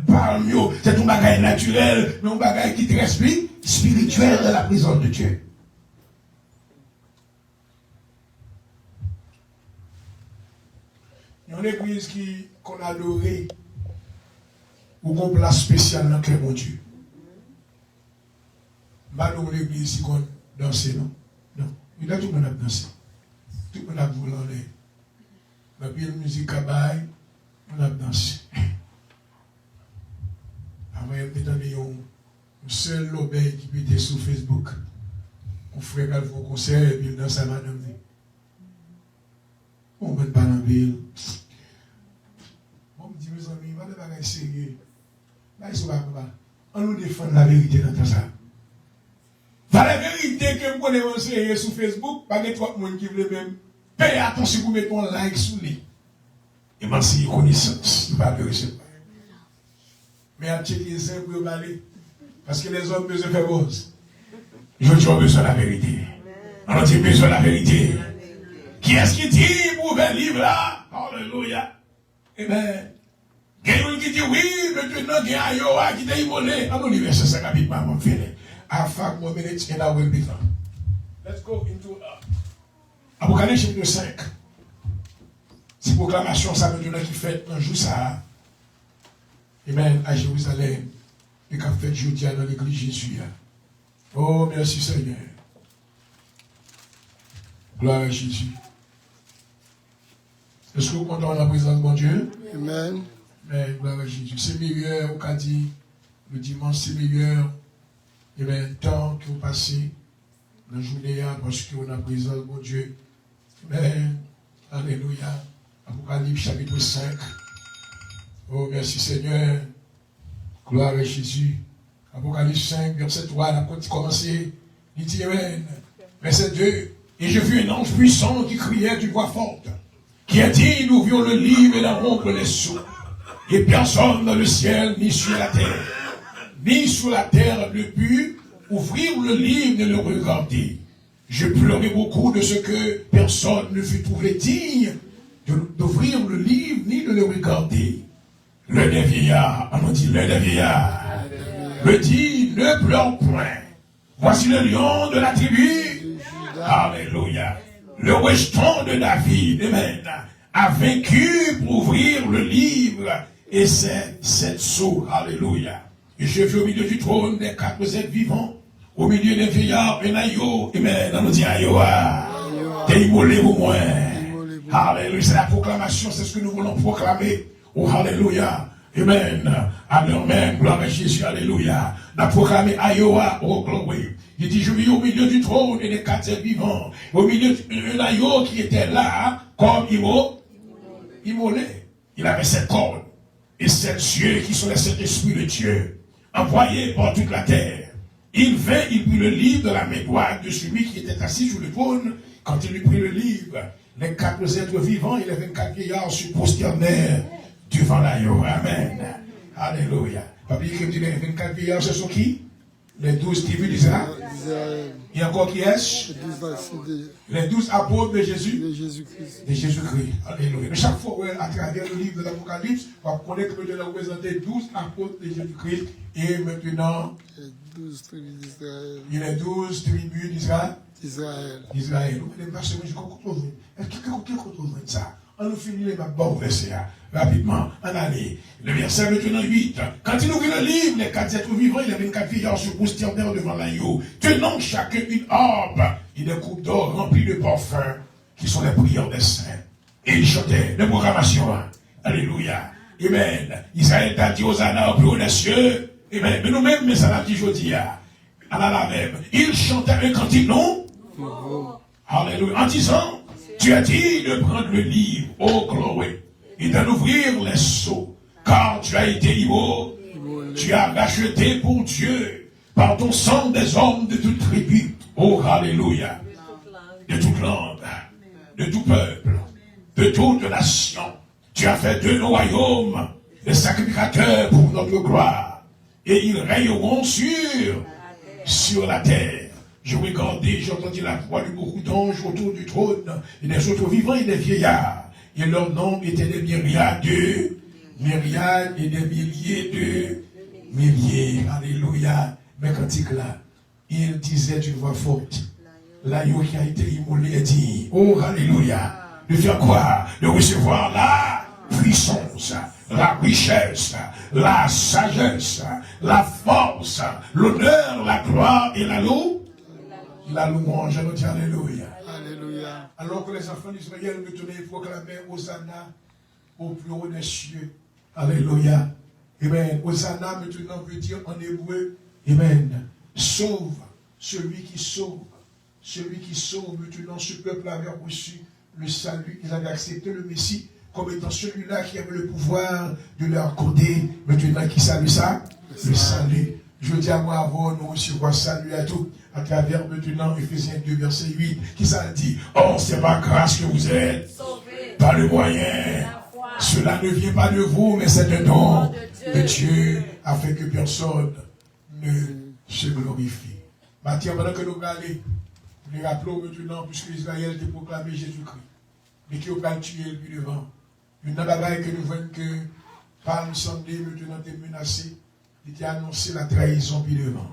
parle mieux. C'est ton bagage naturel, mais un bagage qui te reste spirituel de la prison de Dieu. Il y a une église qu'on a adorée, ou qu'on place spéciale dans le cœur de Dieu. Pas dans l'église si on danse, non. Non. Il y a tout le monde a dansé. Tout le monde a voulu en l'air. La pile musique à bail, on a dansé. Avant, il y avait un seul lobby qui était sur Facebook. On ferait un concert et puis il danse à madame. On ne va pas dans la ville. On me dit, mes amis, on va pas sérieux. On nous défend la vérité dans tout ça. La vérité que vous connaissez sur Facebook, pas de trois personnes qui veulent même payer attention pour mettre un like sur lui. Et même si il connaissance, il ne va pas réussir. Mais à checker ça pour aller. Parce que les hommes besoin de faire rose. Je dis, on a besoin de la vérité. On a besoin de la vérité. Qui est-ce qui dit pour ouvrir le livre là? Alléluia. Amen. Il y a quelqu'un qui dit oui, maintenant il y a un Yoa qui t'a immolé. Dans l'université, c'est rapidement, mon frère. Afin que mon minute est là où il est. Let's go into Apocalypse chapitre 5. C'est proclamation, ça veut dire qui fait un jour ça. Amen. À Jérusalem. Et qu'a fait jeudi dans l'église Jésus. Oh, merci Seigneur. Gloire à Jésus. Est-ce que vous comptez la présence de mon Dieu? Amen. Mais gloire à Jésus. C'est meilleur, on a dit, le dimanche, c'est meilleur. Et bien, le temps que vous passez dans la journée, parce qu'on a la présence de mon Dieu. Amen. Alléluia. Apocalypse chapitre 5. Oh, merci Seigneur. Gloire à Jésus. Apocalypse 5, verset 3, la côte commencé. Il dit Amen. Verset 2. Et je vis un ange puissant qui criait d'une voix forte, qui a dit, nous ouvrons le livre et d'en rompre les sceaux. Et personne dans le ciel, ni sur la terre, ne put ouvrir le livre et le regarder. Je pleurais beaucoup de ce que personne ne fut trouvé digne d'ouvrir le livre ni de le regarder. Le des vieillards, on dit le des vieillards, me dit, ne pleure point. Voici le lion de la tribu. Alléluia. Le restant de David, amen, a vaincu pour ouvrir le livre et c'est 7 sceaux. Alléluia. Et je vis au milieu du trône des 4 êtres vivants, au milieu des vieillards, et aïe, amen, on nous dit aïe, t'es immolé au moins. Alléluia. C'est la proclamation, c'est ce que nous voulons proclamer. Oh, alléluia. Amen. Amen. Gloire à Jésus. Alléluia. On a proclamé Ayoa. Oh, gloire. Il dit, je vis au milieu du trône et des 4 êtres vivants. Au milieu d'un Ayo qui était là, comme immolé. Il avait 7 cornes. Et 7 yeux qui sont les 7 esprits de Dieu, envoyés par toute la terre. Il vint, il prit le livre de la main droite de celui qui était assis sur le trône. Quand il lui prit le livre, les 4 êtres vivants et les 24 vieillards se prosternèrent devant l'agneau. Amen. Alléluia. Papier qui me dit les 24 vieillards, ce sont qui? Les 12 tribus d'Israël. Et encore qui est-ce? Les 12 apôtres de Jésus. De Jésus-Christ. De Jésus-Christ. Alléluia. Chaque fois, à travers le livre de l'Apocalypse, on va connaître que Dieu a représenté 12 apôtres de Jésus-Christ. Et maintenant, Les 12 tribus d'Israël. il y a 12 tribus d'Israël. Israël. Israël. Est-ce que quelqu'un ça? On nous finit les bons versets. rapidement, en allez. Le verset maintenant 8. Quand il ouvrit le livre, les 4 êtres vivants, il y avait 24 vieillards se prosternèrent devant l'agneau, tenant chacun une harpe et des coupes d'or remplies de parfums, qui sont les prières des saints. Et ils chantaient de proclamation. Alléluia. Amen. Israël t'a dit aux annas au plus haut des cieux. Amen. Mais nous-mêmes, mais ça l'a dit aujourd'hui. À la même. Il chantait un cantique, non? Alléluia. En disant, tu as dit de prendre le livre, ô Chloé, et d'en ouvrir les sceaux, car tu as été libre, tu as racheté pour Dieu, par ton sang des hommes de toute tribu, ô Alléluia, de toute langue, de tout peuple, de toute nation. Tu as fait de nos royaumes des sacrificateurs pour notre gloire, et ils règneront sur la terre. Je regardais, j'ai entendu la voix de beaucoup d'anges autour du trône, et des autres vivants et des vieillards. Et leur nom était des myriades et des milliers de milliers. Alléluia. Mais cantique là, il disait d'une voix forte, l'agneau qui a été immolé dit, oh Alléluia, de faire quoi? De recevoir la puissance, la richesse, la sagesse, la force, l'honneur, la gloire et la louange. Je nous dis Alléluia. Alléluia. Alors que les enfants d'Israël me tenaient proclamer Hosanna au plus haut des cieux. Alléluia. Amen. Hosanna maintenant veut dire en hébreu, Amen. Sauve celui qui sauve. Celui qui sauve. Maintenant, ce peuple avait reçu le salut. Ils avaient accepté le Messie comme étant celui-là qui avait le pouvoir de leur accorder. Maintenant, qui salue ça? Le salut. Je dis à moi avant, nous recevoir salut à tous. À travers maintenant Ephésiens 2, verset 8, qui ça dit, oh, c'est par grâce que vous êtes, par le moyen. Cela ne vient pas de vous, mais c'est un don de Dieu, afin que personne ne se glorifie. Matthieu, pendant que nous allons, nous rappelons maintenant, puisque Israël a proclamé Jésus-Christ, mais qui a tué le plus devant. Une bagaille que nous voyons que Palme Sunday maintenant est menacé, il a annoncé la trahison plus devant.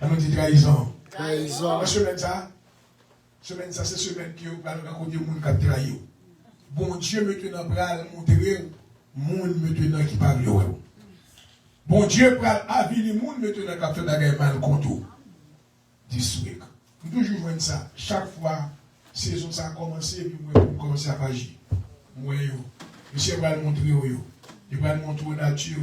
On dit trahison. Trahison. La semaine ça, c'est semaine qui va rencontrer les gens qui ont trahi. Bon Dieu maintenant va montrer les gens maintenant qui parlent. Bon Dieu va aviler les gens maintenant qui ont fait des mal contre eux. Dissuek. Nous toujours voyons ça. Chaque fois, saison ça a commencé, et puis moi, on commence à agir. Moi, monsieur va montrer, il va montrer la nature.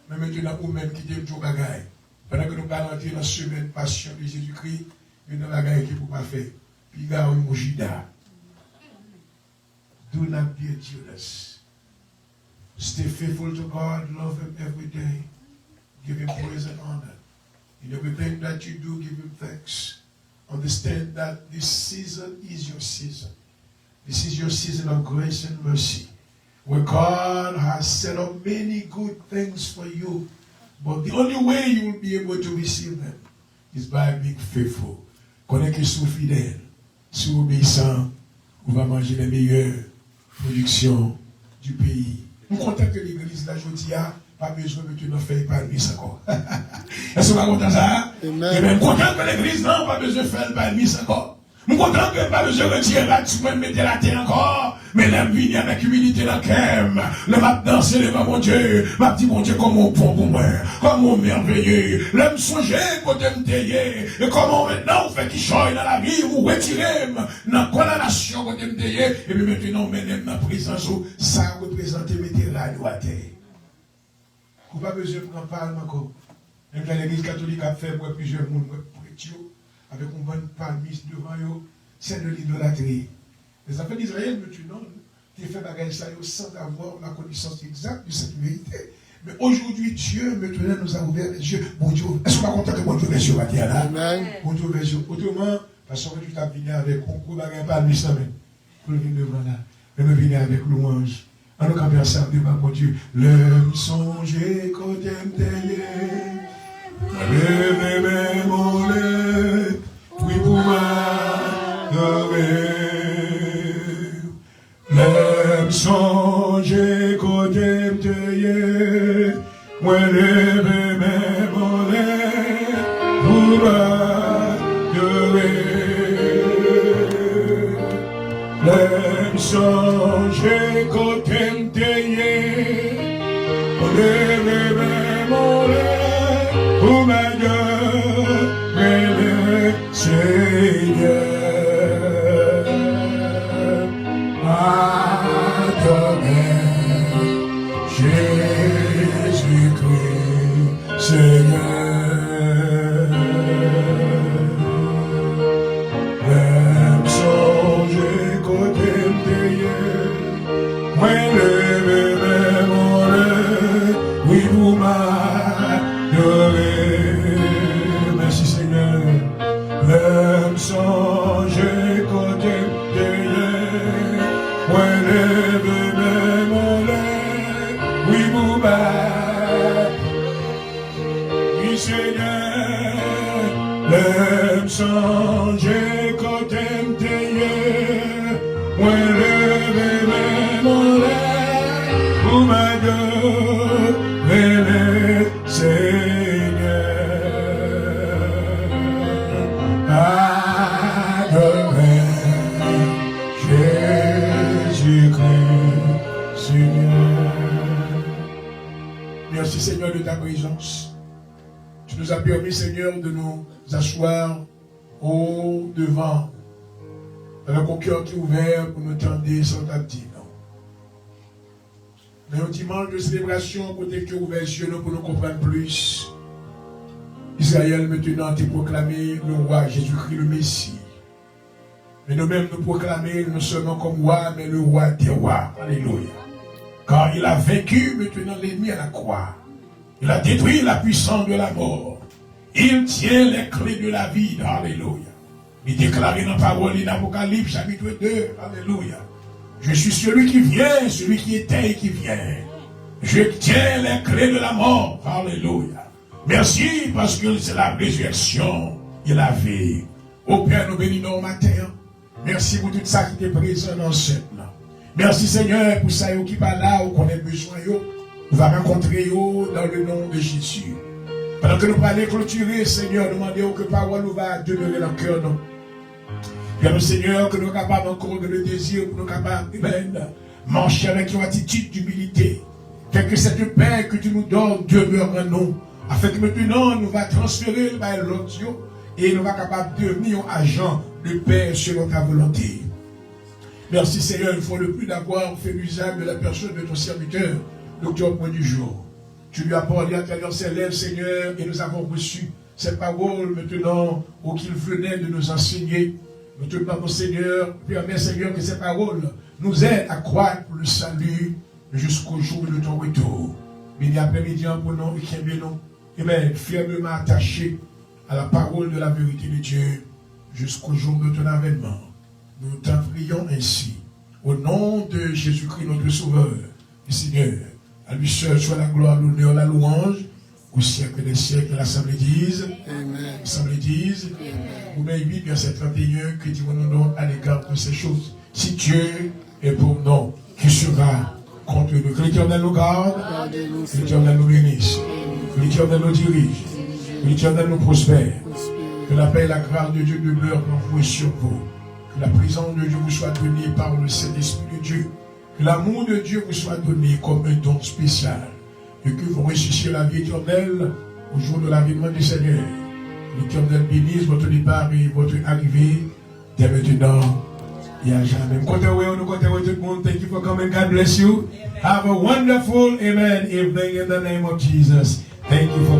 Mais maintenant, vous-même qui êtes toujours bagaille. Pendant que nous allons entrer dans la semaine passion de Jésus-Christ, il y a une bagaille qui ne peut pas faire. Puis il y a un mojida. Do not be a Judas. Stay faithful to God, love Him every day. Give Him praise and honor. In everything that you do, give Him thanks. Understand that this season is your season. This is your season of grace and mercy, where God has set up many good things for you. But the only way you will be able to receive them is by being faithful. Connais que sous fidèle, sous obéissant, on va manger les meilleures productions du pays. Nous comptons que l'église là, je dis, pas besoin de nous faire palmis encore. Est-ce qu'on va content ça? Et même content que l'église non, pas besoin de faire palmis encore. Nous comptons que pas besoin de retirer la tue, mettre la terre encore. Mais l'aime venir avec humilité dans le cœur. Le m'a danser devant mon Dieu. M'a dit mon Dieu, comment on prend pour moi. Comment on merveilleux. L'aime songer côté m'tailler. Et comment maintenant on fait qu'il choye dans la vie. Ou retirer dans la condamnation côté m'tailler. Et puis maintenant on met dans la présence. Ça représente mettre la loi à terre. Vous n'avez pas besoin de prendre parle encore. Même l'église catholique a fait plusieurs mondes avec une bonne palmise devant eux. C'est de l'idolâtrie. Les enfants d'Israël, maintenant, ils font bagaille ça sans avoir la connaissance exacte de cette vérité. Mais aujourd'hui, Dieu, maintenant, nous a ouvert les yeux. Bon Dieu, est-ce qu'on va content que bon Dieu les yeux va dire là? Bon Dieu les yeux. Autrement, parce que tu t'as venu avec un gros bagaille palmise ça même. Pour venir devant là. Et nous venir avec louange. En nous camper ensemble devant mon Dieu. Le songer côté m'taillé. Levez mes mollets. Oui, pour m'adorer. L'aime songer côté m'taillé, moi lever mes mollets pour m'adorer. L'aime songer côté m'taillé, Oh my God, le Seigneur, adorez Jésus-Christ, Seigneur. Même songer côté d'hier, moi le même oui vous m'adorez. Merci Seigneur. Même songer côté d'hier, moi le même oui vous m'adorez. Oui Seigneur. Même songer côté d'hier, moi le même pour m'adorer le Seigneur. Adorer Jésus-Christ, Seigneur. Merci Seigneur de ta présence. Tu nous as permis Seigneur de nous asseoir au devant avec un cœur qui est ouvert pour nous tendre sans ta petite. Mais un dimanche de célébration, pour tes cœurs ouverts sur nous, pour nous comprendre plus. Israël maintenant t'est proclamé le roi Jésus-Christ le Messie. Mais nous-mêmes nous proclamer non seulement comme roi, mais le roi des rois. Alléluia. Car il a vaincu maintenant l'ennemi à la croix. Il a détruit la puissance de la mort. Il tient les clés de la vie. Alléluia. Il déclare dans la parole in Apocalypse chapitre 2. Alléluia. Je suis celui qui vient, celui qui était et qui vient. Je tiens les clés de la mort. Alléluia. Merci parce que c'est la résurrection et la vie. Au Père, nous bénissons au matin. Merci pour tout ça qui est présent dans cette là. Merci Seigneur pour ça qui pas là ou qu'on a besoin. Nous va rencontrer dans le nom de Jésus. Pendant que nous allons clôturer, Seigneur, demandez que parole nous va demeurer dans le cœur. Bien, Seigneur, que nous sommes capables encore de le désir, pour nous capables de marcher avec une attitude d'humilité. Que cette paix que tu nous donnes demeure en nous. Afin que maintenant, nous va transférer l'autre et nous va capables de devenir un agent de paix selon ta volonté. Merci Seigneur, une fois de plus d'avoir fait l'usage de la personne de ton serviteur, docteur Point du jour. Tu lui as parlé à travers ses lèvres, Seigneur, et nous avons reçu cette parole maintenant où qu'il venait de nous enseigner. Nous te demandons, Seigneur, permets, Seigneur, que ces paroles nous aident à croire pour le salut jusqu'au jour de ton retour. Béni après-midi pour nous et qui nous, fermement attachés à la parole de la vérité de Dieu jusqu'au jour de ton avènement. Nous t'en prions ainsi. Au nom de Jésus-Christ, notre Sauveur, et Seigneur, à lui seul soit la gloire, l'honneur, la louange, au siècle des siècles, l'Assemblée dise. Amen. L'Assemblée dise. Romains 8, verset 31, que dirons-nous donc à l'égard de ces choses? Si Dieu est pour nous, qui sera contre nous? Que l'Éternel nous garde, que l'Éternel nous bénisse, que l'Éternel nous dirige, que l'Éternel nous prospère, que la paix et la grâce de Dieu demeurent en vous et sur vous, que la présence de Dieu vous soit donnée par le Saint-Esprit de Dieu, que l'amour de Dieu vous soit donné comme un don spécial, et que vous ressuscitez la vie éternelle au jour de l'avènement du Seigneur. L'Éternel bénisse votre départ et votre arrivée dès maintenant et à jamais. Thank you for coming. God bless you. Have a wonderful evening in the name of Jesus. Thank you for